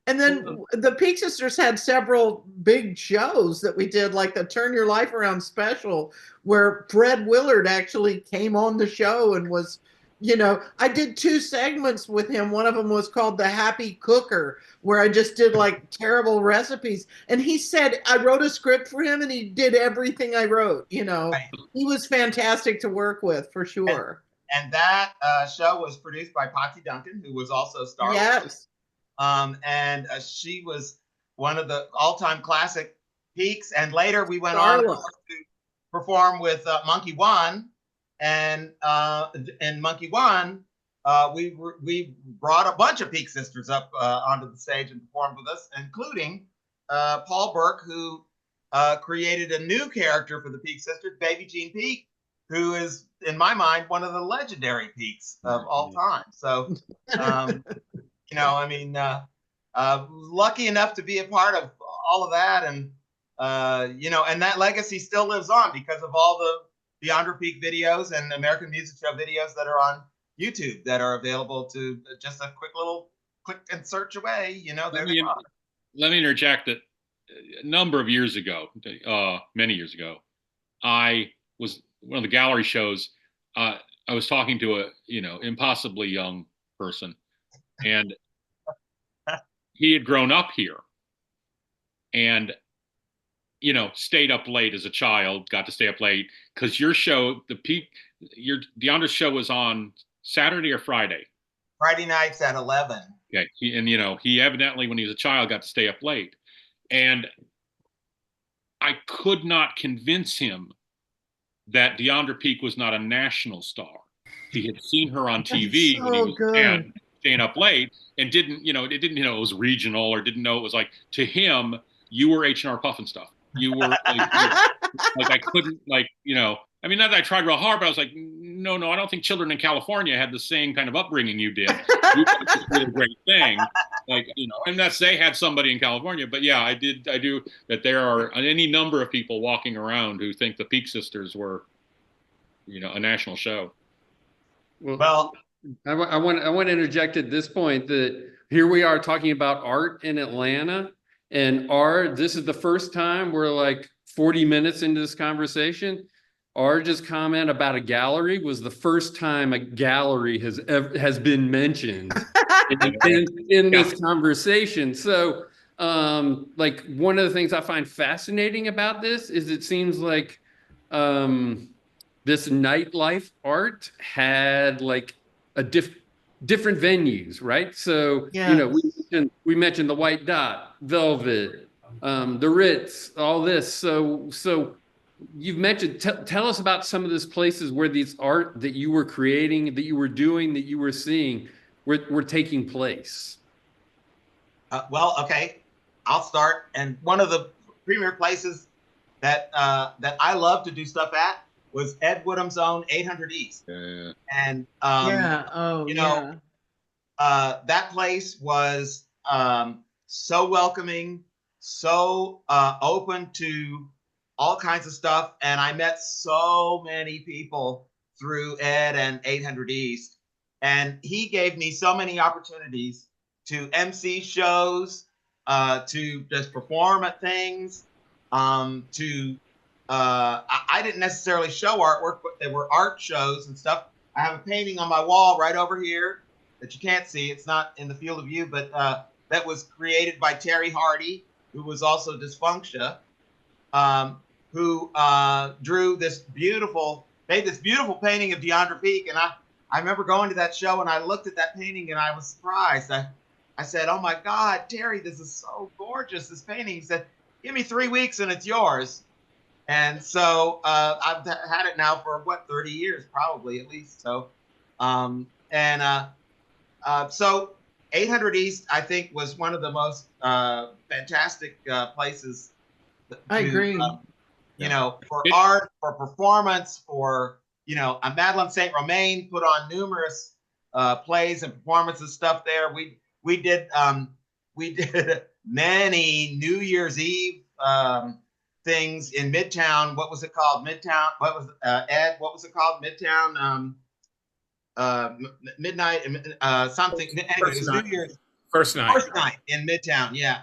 Speaker 2: And then the Peak Sisters had several big shows that we did, like the Turn Your Life Around special, where Fred Willard actually came on the show and was, I did 2 segments with him. One of them was called The Happy Cooker, where I just did like terrible recipes. And he said, I wrote a script for him and he did everything I wrote,
Speaker 13: Right.
Speaker 2: He was fantastic to work with, for sure.
Speaker 13: And that show was produced by Patsy Duncan, who was also Star Wars.
Speaker 2: Yes.
Speaker 13: And she was one of the all-time classic peaks. And later we went on to perform with Monkey One. And in Monkey One, we brought a bunch of Peak Sisters up onto the stage and performed with us, including Paul Burke, who created a new character for the Peak Sisters, Baby Jean Peak, who is, in my mind, one of the legendary Peaks of all time. So, lucky enough to be a part of all of that. And, and that legacy still lives on because of all the Deandra Peak videos and American Music Show videos that are on YouTube that are available to just a quick little click and search away.
Speaker 9: Let me interject that a number of years ago, many years ago, I was one of the gallery shows. I was talking to a impossibly young person, and he had grown up here, and stayed up late as a child. Got to stay up late because your show, Deandra's show was on Saturday or Friday.
Speaker 13: Friday nights at 11.
Speaker 9: Okay, he evidently, when he was a child, got to stay up late, and I could not convince him that Deandra Peak was not a national star. He had seen her on TV when he was staying up late, and didn't it was regional, or didn't know it was like, to him, you were H&R Puffin stuff. You were like I couldn't, not that I tried real hard, but I was like, no, I don't think children in California had the same kind of upbringing you did. You did this really great thing, and that's, they had somebody in California. But yeah, I do that. There are any number of people walking around who think the Peak Sisters were, a national show.
Speaker 10: Well, I want to interject at this point that here we are talking about art in Atlanta. And this is the first time we're like 40 minutes into this conversation. Arge's comment about a gallery was the first time a gallery has been mentioned in this conversation. So, one of the things I find fascinating about this is it seems like this nightlife art had like a different venues, right? So, we mentioned the White Dot, Velvet, the Ritz, all this. So you've mentioned, tell us about some of these places where these art that you were creating, that you were doing, that you were seeing, were taking place.
Speaker 13: Okay, I'll start. And one of the premier places that I love to do stuff at was Ed Woodham's own 800 East.
Speaker 9: Yeah.
Speaker 13: And that place was so welcoming, so open to all kinds of stuff. And I met so many people through Ed and 800 East. And he gave me so many opportunities to MC shows, to just perform at things, I didn't necessarily show artwork, but there were art shows and stuff. I have a painting on my wall right over here that you can't see. It's not in the field of view, but that was created by Terry Hardy, who was also Dysfunctia, who made this beautiful painting of Deandra Peak. And I remember going to that show and I looked at that painting and I was surprised. I said, "Oh my God, Terry, this is so gorgeous, this painting." He said, "Give me 3 weeks and it's yours." And so I've had it now for what, 30 years, probably at least. So, so 800 East, I think, was one of the most fantastic places.
Speaker 2: I agree.
Speaker 13: You know, for art, for performance, for, you know, Madeline St. Romain put on numerous plays and performances stuff there. We did many New Year's Eve things in Midtown. What was it called? Midtown. What was Ed? What was it called? Midtown. Midnight. Something. Anyway, it was New Year's.
Speaker 4: First night.
Speaker 13: First night in Midtown. Yeah.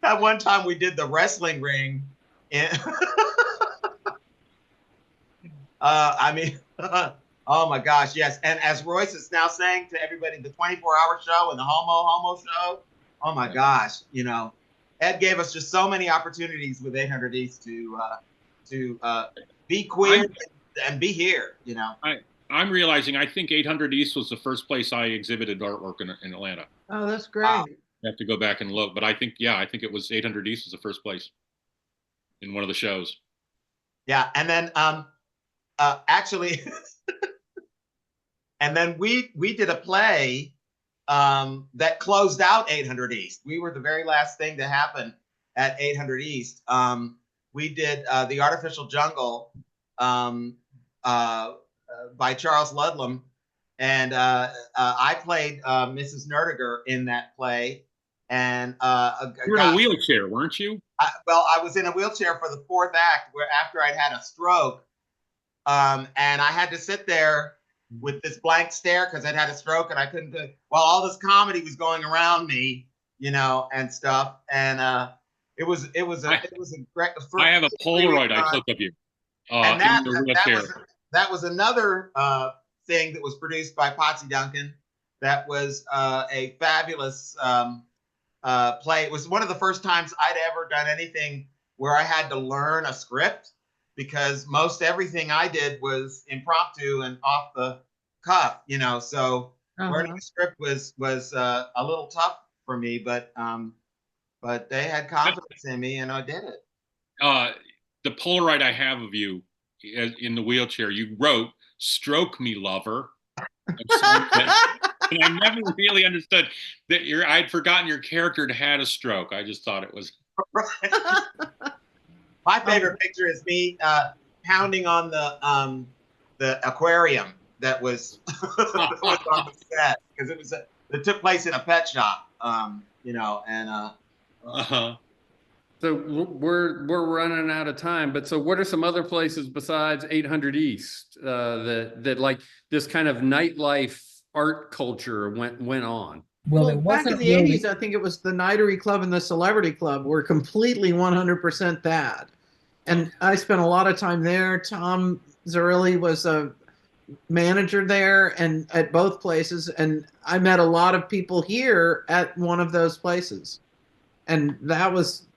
Speaker 13: That one time we did the wrestling ring. In, I mean, oh my gosh, yes. And as Royce is now saying to everybody, the 24-hour show and the homo show. Oh my gosh, you know, Ed gave us just so many opportunities with 800 East to be queer and be here, you know.
Speaker 9: I'm realizing I think 800 East was the first place I exhibited artwork in Atlanta.
Speaker 2: Oh, that's great.
Speaker 9: I have to go back and look, but I think, yeah, I think it was 800 East was the first place in one of the shows.
Speaker 13: Yeah, and then actually, and then we did a play that closed out 800 East. We were the very last thing to happen at 800 East. We did The Artificial Jungle by Charles Ludlam, and I played Mrs. Nerdiger in that play. And
Speaker 9: you were in a wheelchair, weren't you?
Speaker 13: Well, I was in a wheelchair for the fourth act, where after I'd had a stroke, and I had to sit there with this blank stare because I'd had a stroke and I couldn't do it, while all this comedy was going around me, you know, and stuff. And it was a great.
Speaker 9: I have a Polaroid I took of you.
Speaker 13: And that was another thing that was produced by Potsy Duncan. That was a fabulous play. It was one of the first times I'd ever done anything where I had to learn a script, because most everything I did was impromptu and off the cuff, you know. So learning a script was a little tough for me, but they had confidence in me and I did it.
Speaker 9: The Polaroid I have of you in the wheelchair, you wrote "Stroke Me, Lover." And I never really understood that I'd forgotten your character had a stroke. I just thought it was.
Speaker 13: My favorite picture is me pounding on the aquarium that was, that was on the set, because it took place in a pet shop, you know, and.
Speaker 10: So we're running out of time, but so what are some other places besides 800 East that like this kind of nightlife art culture went on?
Speaker 2: Well, it wasn't back in the 80s. I think it was the Nightery Club and the Celebrity Club were completely 100% that. And I spent a lot of time there. Tom Zerilli was a manager there and at both places. And I met a lot of people here at one of those places. And that was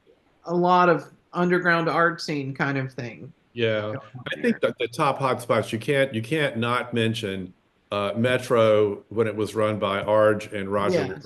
Speaker 2: a lot of underground art scene kind of thing.
Speaker 11: Yeah, I think that the top hotspots, you can't not mention Metro when it was run by Arge and Roger,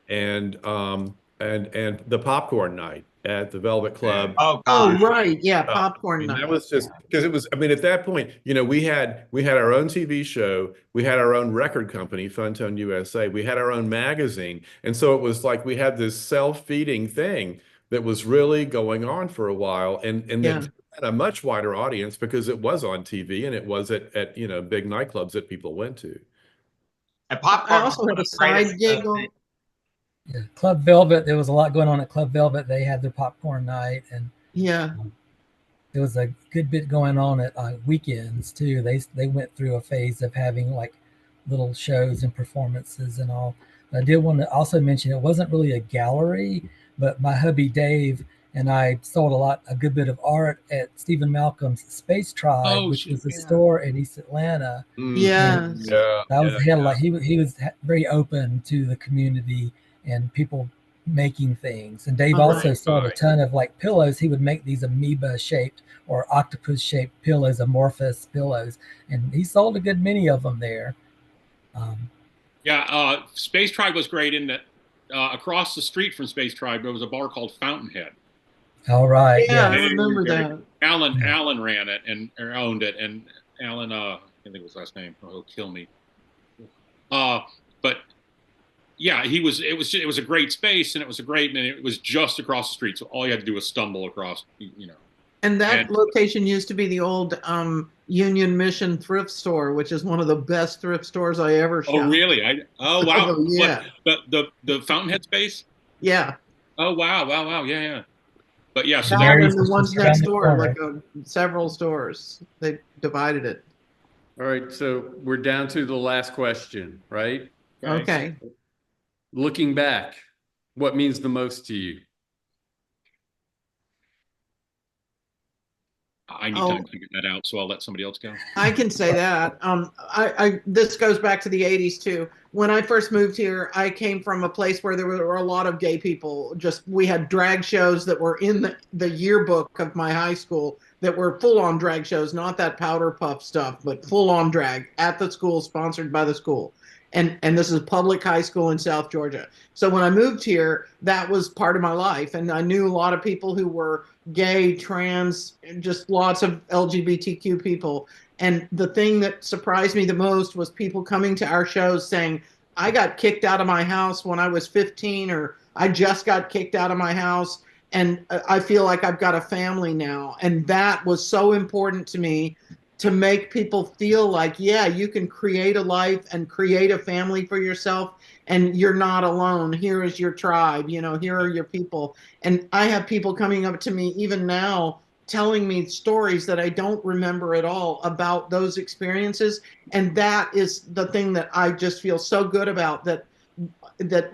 Speaker 11: and the Popcorn Night at the Velvet Club.
Speaker 13: Oh,
Speaker 2: right, yeah, Popcorn Night.
Speaker 11: That was just because it was. I mean, at that point, you know, we had our own TV show, we had our own record company, Funtone USA, we had our own magazine, and so it was like we had this self-feeding thing that was really going on for a while, and then had a much wider audience because it was on TV and it was at you know, big nightclubs that people went to.
Speaker 13: And Popcorn
Speaker 2: I also had a side gig on.
Speaker 12: Yeah, Club Velvet. There was a lot going on at Club Velvet. They had their popcorn night, and there was a good bit going on at weekends too. They went through a phase of having like little shows and performances and all. I did want to also mention it wasn't really a gallery, but my hubby Dave and I sold a good bit of art at Stephen Malcolm's Space Tribe, which was a store in East Atlanta.
Speaker 2: Yeah,
Speaker 12: he was very open to the community and people making things. And Dave also sold a ton of like pillows. He would make these amoeba shaped or octopus shaped pillows, amorphous pillows, and he sold a good many of them there.
Speaker 9: Space Tribe was great in that across the street from Space Tribe, there was a bar called Fountainhead.
Speaker 12: All right.
Speaker 2: Yeah, I
Speaker 12: Yes.
Speaker 2: remember that.
Speaker 9: Alan ran it or owned it, and Alan, I can't think of his last name. Oh, he'll kill me. But yeah, it was a great space, and it was just across the street. So all you had to do was stumble across,
Speaker 2: And that location used to be the old Union Mission thrift store, which is one of the best thrift stores I ever
Speaker 9: Oh,
Speaker 2: shopped.
Speaker 9: really? Oh, wow.
Speaker 2: Yeah.
Speaker 9: But the Fountainhead space?
Speaker 2: Yeah.
Speaker 9: Oh, wow. Yeah. But yeah, so
Speaker 2: That
Speaker 9: there
Speaker 2: and the ones next door,
Speaker 12: corner.
Speaker 2: like several stores. They divided it.
Speaker 10: All right, so we're down to the last question, right?
Speaker 2: Okay.
Speaker 10: Looking back, what means the most to you?
Speaker 9: I need time to figure that out, so I'll let somebody else go.
Speaker 2: I can say that. This goes back to the 80s too. When I first moved here, I came from a place where there were a lot of gay people. We had drag shows that were in the yearbook of my high school that were full-on drag shows, not that powder puff stuff, but full-on drag at the school, sponsored by the school. And this is public high school in South Georgia. So when I moved here, that was part of my life. And I knew a lot of people who were gay, trans, just lots of LGBTQ people. And the thing that surprised me the most was people coming to our shows saying, I got kicked out of my house when I was 15, or I just got kicked out of my house, and I feel like I've got a family now. And that was so important to me, to make people feel like, yeah, you can create a life and create a family for yourself, and you're not alone. Here is your tribe, here are your people. And I have people coming up to me even now telling me stories that I don't remember at all about those experiences. And that is the thing that I just feel so good about, that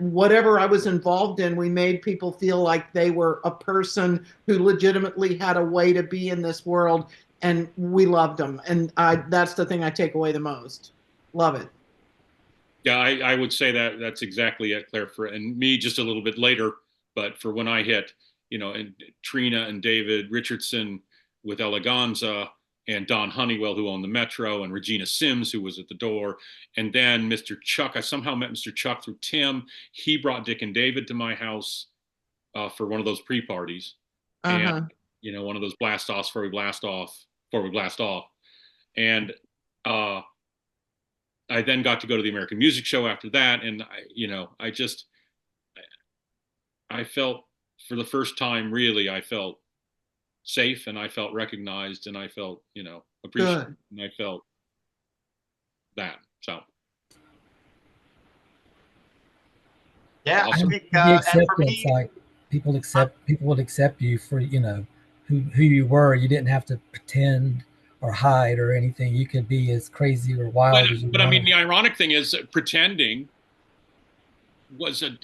Speaker 2: whatever I was involved in, we made people feel like they were a person who legitimately had a way to be in this world, and we loved them. And that's the thing I take away the most. Love it.
Speaker 9: Yeah, I would say that's exactly it, Claire. And me just a little bit later, but for when I hit, and Trina and David Richardson with Eleganza, and Don Honeywell, who owned the Metro, and Regina Sims, who was at the door. And then Mr. Chuck, I somehow met Mr. Chuck through Tim. He brought Dick and David to my house for one of those pre-parties. And, one of those blast-offs before we blast off. And I then got to go to the American Music Show after that. And, I felt, for the first time, really, I felt safe, and I felt recognized, and I felt, appreciated. Good. And I felt that. So.
Speaker 13: Yeah.
Speaker 12: And the acceptance, like people would accept you for, who you were. You didn't have to pretend or hide or anything. You could be as crazy or wild as you
Speaker 9: But I
Speaker 12: wanted.
Speaker 9: mean, the ironic thing is pretending was a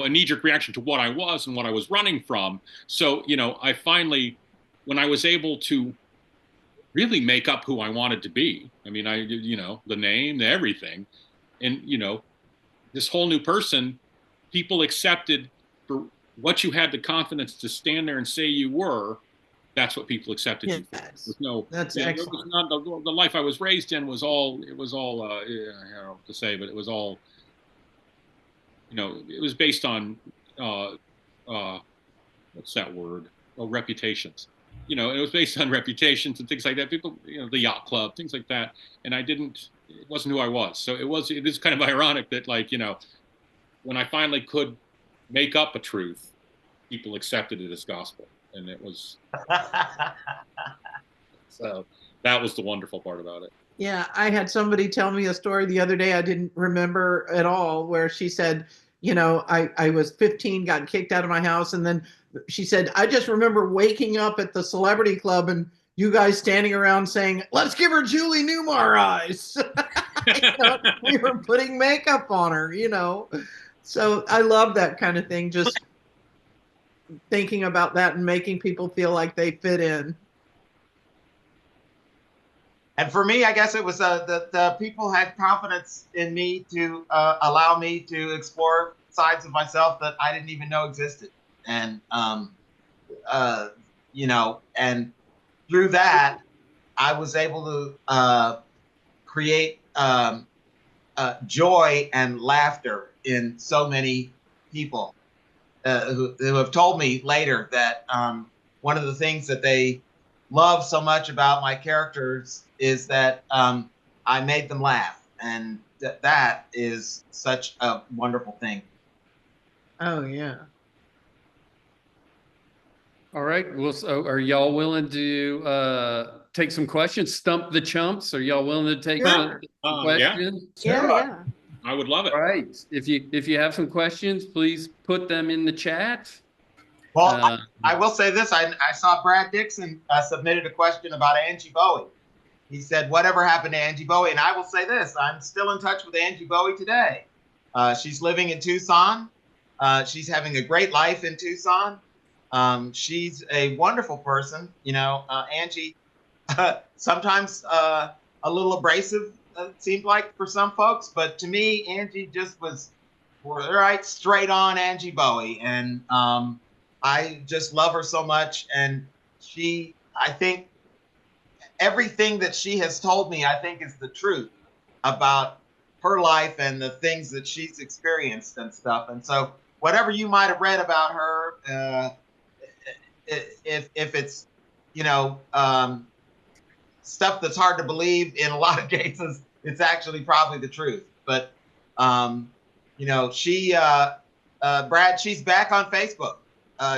Speaker 9: knee-jerk reaction to what I was and what I was running from. So, I finally, when I was able to really make up who I wanted to be, I mean, the name, the everything, and, this whole new person, people accepted for what you had the confidence to stand there and say you were. That's what people accepted you for.
Speaker 2: That's
Speaker 9: excellent.
Speaker 2: excellent.
Speaker 9: It was not, the life I was raised in was all, I don't know what to say, but it was all, it was based on, what's that word? Oh, reputations. It was based on reputations and things like that. People, the yacht club, things like that. And it wasn't who I was. So it is kind of ironic that, like, when I finally could make up a truth, people accepted it as gospel. And it was, so that was the wonderful part about it.
Speaker 2: Yeah, I had somebody tell me a story the other day I didn't remember at all, where she said, I was 15, got kicked out of my house, and then she said, I just remember waking up at the celebrity club and you guys standing around saying, let's give her Julie Newmar eyes. We were putting makeup on her, So I love that kind of thing, just thinking about that and making people feel like they fit in.
Speaker 13: And for me, I guess it was the people had confidence in me to allow me to explore sides of myself that I didn't even know existed. And, and through that, I was able to create joy and laughter in so many people who have told me later that one of the things that they love so much about my characters is that I made them laugh, and that is such a wonderful thing.
Speaker 2: Oh yeah.
Speaker 10: All right. Well, so are y'all willing to take some questions? Stump the chumps. Are y'all willing to take some questions?
Speaker 2: Yeah.
Speaker 9: I would love it.
Speaker 10: All right. If you have some questions, please put them in the chat.
Speaker 13: Well, I will say this. I saw Brad Dixon submitted a question about Angie Bowie. He said, whatever happened to Angie Bowie? And I will say this. I'm still in touch with Angie Bowie today. She's living in Tucson. She's having a great life in Tucson. She's a wonderful person. You know, Angie, sometimes a little abrasive, it seemed like for some folks. But to me, Angie just was right straight on Angie Bowie. And I just love her so much. And I think everything that she has told me, I think is the truth about her life and the things that she's experienced and stuff. And so whatever you might have read about her, if it's, you know, stuff that's hard to believe, in a lot of cases, it's actually probably the truth. But, you know, Brad, she's back on Facebook.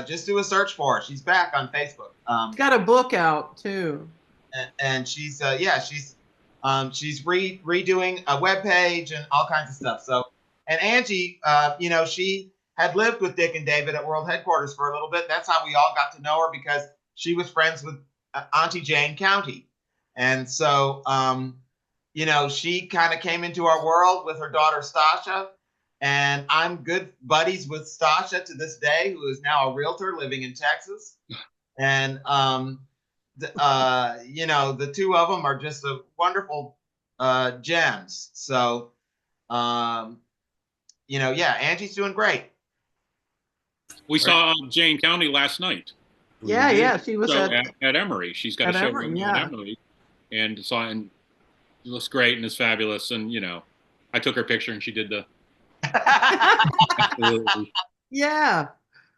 Speaker 13: Just do a search for her. She's back on Facebook.
Speaker 2: She's got a book out too.
Speaker 13: And she's she's redoing a webpage and all kinds of stuff. So, and Angie, you know, she had lived with Dick and David at World Headquarters for a little bit. That's how we all got to know her, because she was friends with Auntie Jane County. And so, you know, she kind of came into our world with her daughter Stasha, and I'm good buddies with Stasha to this day, who is now a realtor living in Texas. And, you know, the two of them are just a wonderful gems. So, you know, yeah, Angie's doing great.
Speaker 9: We saw Jane County last night.
Speaker 2: Yeah, she was
Speaker 9: at Emory. She's got a showroom at Emory, and it looks great and is fabulous. And you know, I took her picture and she did the. Absolutely.
Speaker 2: Yeah.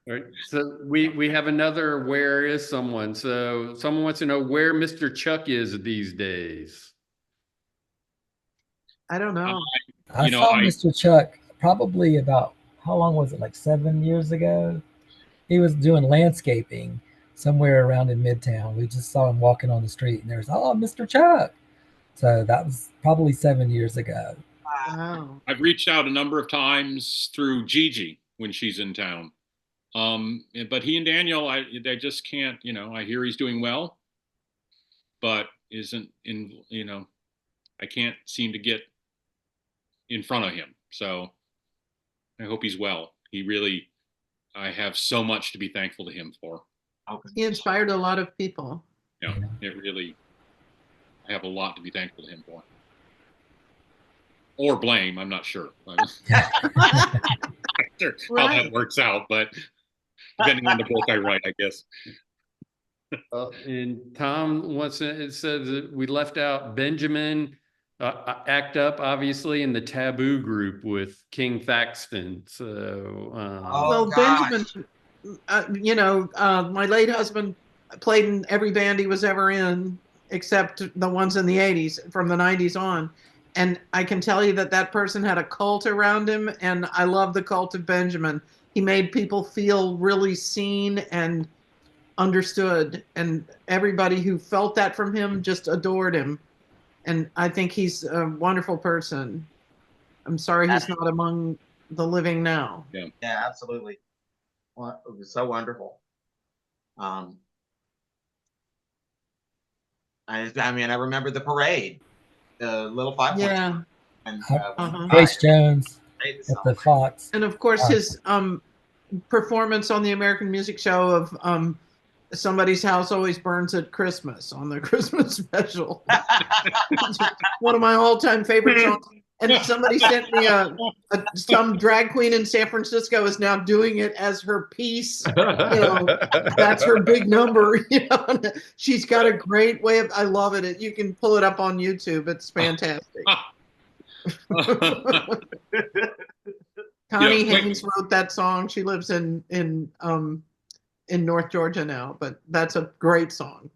Speaker 10: All right. So we have another where is someone. So someone wants to know where Mr. Chuck is these days.
Speaker 2: I don't know.
Speaker 12: I saw Mr. Chuck probably about, how long was it? Like 7 years ago. He was doing landscaping somewhere around in Midtown. We just saw him walking on the street, and there's, oh, Mr. Chuck. So that was probably 7 years ago.
Speaker 2: Wow.
Speaker 9: I've reached out a number of times through Gigi when she's in town. But he and Daniel, I just can't, you know, I hear he's doing well, but isn't in, you know, I can't seem to get in front of him. So I hope he's well. I have so much to be thankful to him for.
Speaker 2: He inspired a lot of people.
Speaker 9: Yeah, I have a lot to be thankful to him for. Or blame, I'm not sure. I'm not sure how that works out, but depending on the book I write, I guess.
Speaker 10: And Tom it says that we left out Benjamin, Act Up, obviously, in the Taboo group with King Thaxton. So,
Speaker 2: well, Benjamin, you know, my late husband played in every band he was ever in, except the ones in the 80s, from the 90s on. And I can tell you that person had a cult around him, and I love the cult of Benjamin. He made people feel really seen and understood, and everybody who felt that from him just adored him. And I think he's a wonderful person. I'm sorry he's not among the living now.
Speaker 13: Yeah, absolutely. Well, it was so wonderful. I mean, I remember the parade, the little 5
Speaker 2: Yeah.
Speaker 13: And
Speaker 12: Grace Jones at the Fox.
Speaker 2: And of course, his performance on the American Music Show of Somebody's House Always Burns at Christmas on the Christmas special. One of my all-time favorite songs. And somebody sent me some drag queen in San Francisco is now doing it as her piece. You know, that's her big number. You know, she's got a great way of. I love it. You can pull it up on YouTube. It's fantastic. Connie Haynes wrote that song. She lives in North Georgia now, but that's a great song.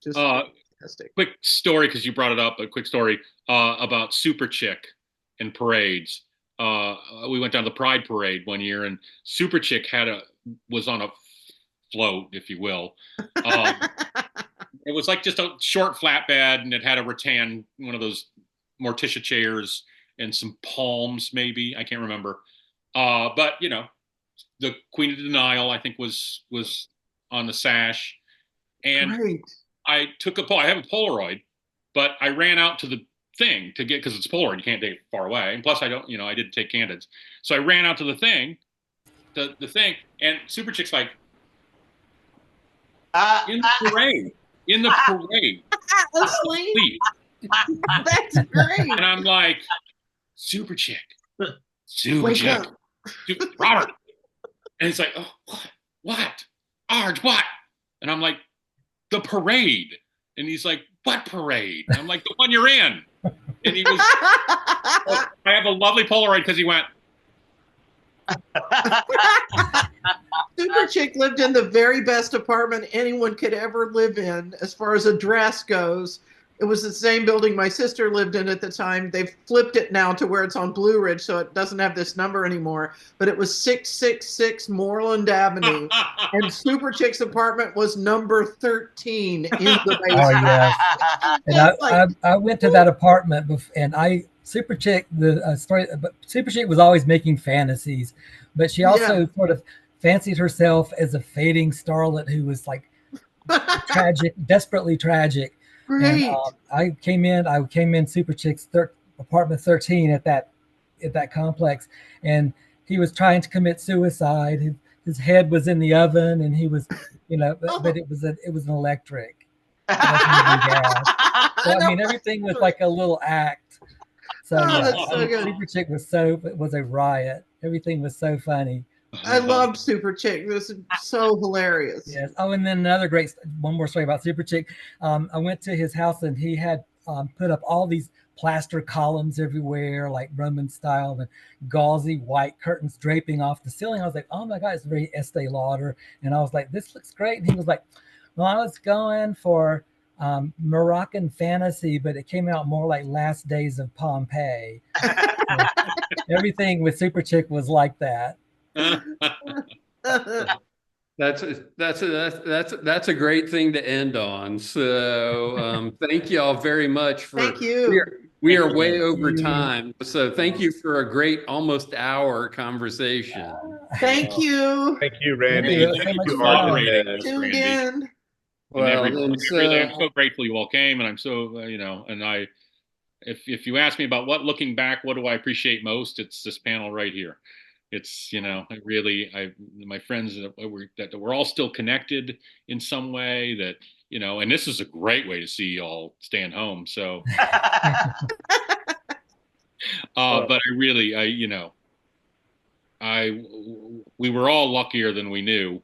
Speaker 2: Just fantastic.
Speaker 9: Quick story, because you brought it up. A quick story about Super Chick and parades. We went down the Pride Parade one year, and Super Chick was on a float, if you will. It was like just a short flatbed, and it had a rattan, one of those Morticia chairs, and some palms, maybe. I can't remember. But you know, the Queen of Denial, I think, was on the sash, and
Speaker 2: Great.
Speaker 9: I took I have a Polaroid, but I ran out to the thing to get, because it's Polaroid, you can't take it far away, and plus I didn't take candids, so I ran out to the thing, and Super Chick's like, in the parade,
Speaker 2: asleep. That's great.
Speaker 9: And I'm like, Super Chick,
Speaker 2: Wake up.
Speaker 9: Robert, and he's like, oh, what, Arge, what? And I'm like, the parade. And he's like, what parade? And I'm like, the one you're in. And he was, I have a lovely Polaroid, because he went.
Speaker 2: Super Chick lived in the very best apartment anyone could ever live in, as far as a dress goes. It was the same building my sister lived in at the time. They've flipped it now to where it's on Blue Ridge, so it doesn't have this number anymore. But it was 666 Moreland Avenue. And Super Chick's apartment was number 13 in the basement.
Speaker 12: Oh, yes. And I went to that apartment, and Super Chick, Super Chick was always making fantasies, but she also sort of fancied herself as a fading starlet who was like tragic, desperately tragic.
Speaker 2: Great.
Speaker 12: And, I came in Super Chick's apartment 13 at that complex, and he was trying to commit suicide. His head was in the oven, and he was, but it was an electric. It wasn't even gas. So, I mean, everything was like a little act. So
Speaker 2: that's so good.
Speaker 12: Super Chick was a riot. Everything was so funny.
Speaker 2: I loved Super Chick. It was so hilarious.
Speaker 12: Yes. Oh, and then one more story about Super Chick. I went to his house, and he had put up all these plaster columns everywhere, like Roman style, and gauzy white curtains draping off the ceiling. I was like, oh my God, it's very Estee Lauder. And I was like, this looks great. And he was like, well, I was going for Moroccan fantasy, but it came out more like Last Days of Pompeii. Everything with Super Chick was like that.
Speaker 10: That's a great thing to end on. So thank you all very much for.
Speaker 2: Thank you.
Speaker 10: We are way over time, so thank you for a great almost hour conversation.
Speaker 2: Thank you.
Speaker 11: Thank you, Randy.
Speaker 2: Thank
Speaker 11: you,
Speaker 2: Arge. Tuned in.
Speaker 9: I'm so grateful you all came, and I'm so and if you ask me about looking back, what do I appreciate most? It's this panel right here. It's my friends that we're all still connected in some way, that and this is a great way to see y'all staying home. So, but we were all luckier than we knew,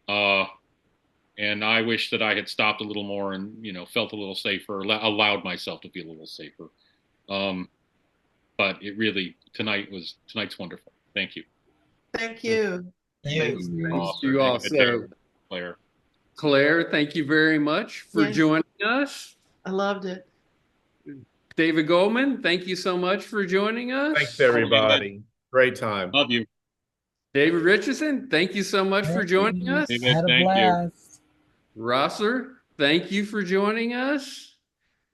Speaker 9: and I wish that I had stopped a little more and felt a little safer, allowed myself to feel a little safer. But it really tonight's wonderful. Thank you.
Speaker 2: Thank you.
Speaker 10: Thanks you also. Claire, thank you very much for joining us.
Speaker 2: I loved it.
Speaker 10: David Goldman, thank you so much for joining us.
Speaker 11: Thanks, everybody. Great time.
Speaker 9: Love you.
Speaker 10: David Richardson, thank you so much for joining us.
Speaker 9: David, thank you.
Speaker 10: Rosser, thank you for joining us.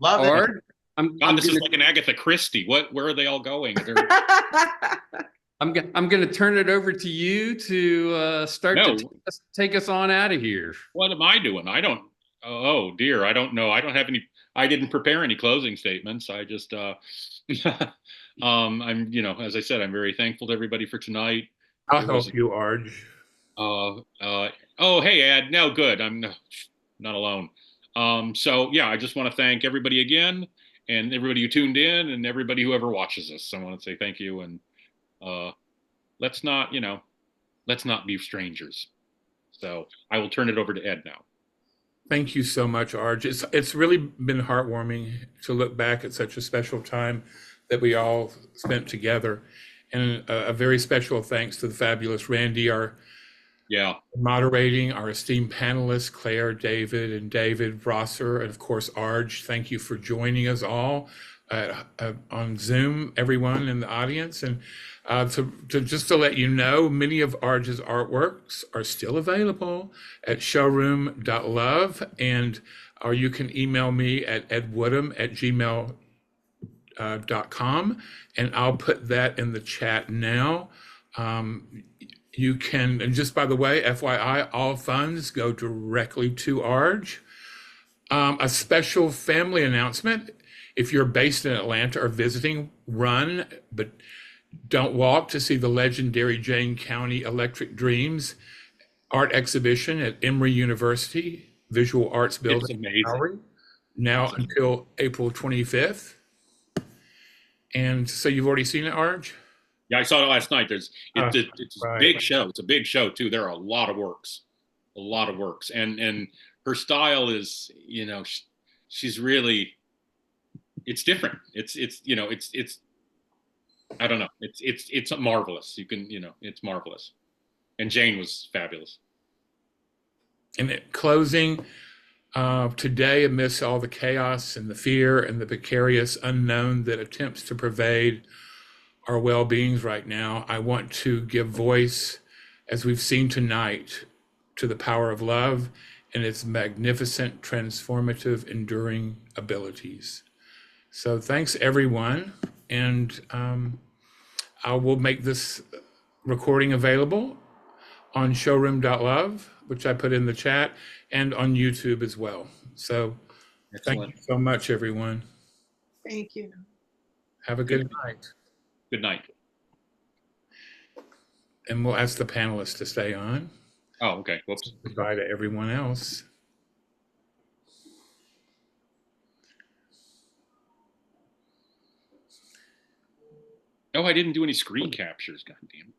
Speaker 13: Love it.
Speaker 9: This is like an Agatha Christie. Where are they all going?
Speaker 10: I'm going to turn it over to you to to take us on out of here.
Speaker 9: What am I doing? I don't. Oh dear, I don't know. I don't have any. I didn't prepare any closing statements. I just. I'm. As I said, I'm very thankful to everybody for tonight.
Speaker 11: I'll help you, Arge.
Speaker 9: Oh, hey, Ed. No, good. I'm not alone. So yeah, I just want to thank everybody again, and everybody who tuned in, and everybody who ever watches us. I want to say thank you, and let's not be strangers. So I will turn it over to Ed now.
Speaker 4: Thank you so much, Arge. It's really been heartwarming to look back at such a special time that we all spent together. And a very special thanks to the fabulous Randy, our moderating, our esteemed panelists, Claire, David, and David, Rosser, and of course, Arge. Thank you for joining us all on Zoom, everyone in the audience. And just to let you know, many of Arge's artworks are still available at showroom.love, or you can email me at edwoodham@gmail.com, and I'll put that in the chat now. You can, and just by the way, FYI, all funds go directly to Arge. A special family announcement: if you're based in Atlanta or visiting, run, but don't walk, to see the legendary Jane County Electric Dreams art exhibition at Emory University Visual Arts Building.
Speaker 9: It's amazing.
Speaker 4: Now until April 25th. And so you've already seen it, Arge?
Speaker 9: Yeah, I saw it last night. It's a big show. It's a big show too. There are a lot of works, and her style is, she's really, it's different. It's I don't know. It's marvelous. You can, it's marvelous. And Jane was fabulous.
Speaker 4: And in closing, today, amidst all the chaos and the fear and the precarious unknown that attempts to pervade our well-beings right now, I want to give voice, as we've seen tonight, to the power of love and its magnificent, transformative, enduring abilities. So thanks, everyone. And I will make this recording available on showroom.love, which I put in the chat, and on YouTube as well. So thank you so much, everyone.
Speaker 2: Thank you.
Speaker 4: Have a good night.
Speaker 9: Good night.
Speaker 4: And we'll ask the panelists to stay on.
Speaker 9: Oh, okay. Whoops.
Speaker 4: Goodbye to everyone else.
Speaker 9: Oh, I didn't do any screen captures. God damn it.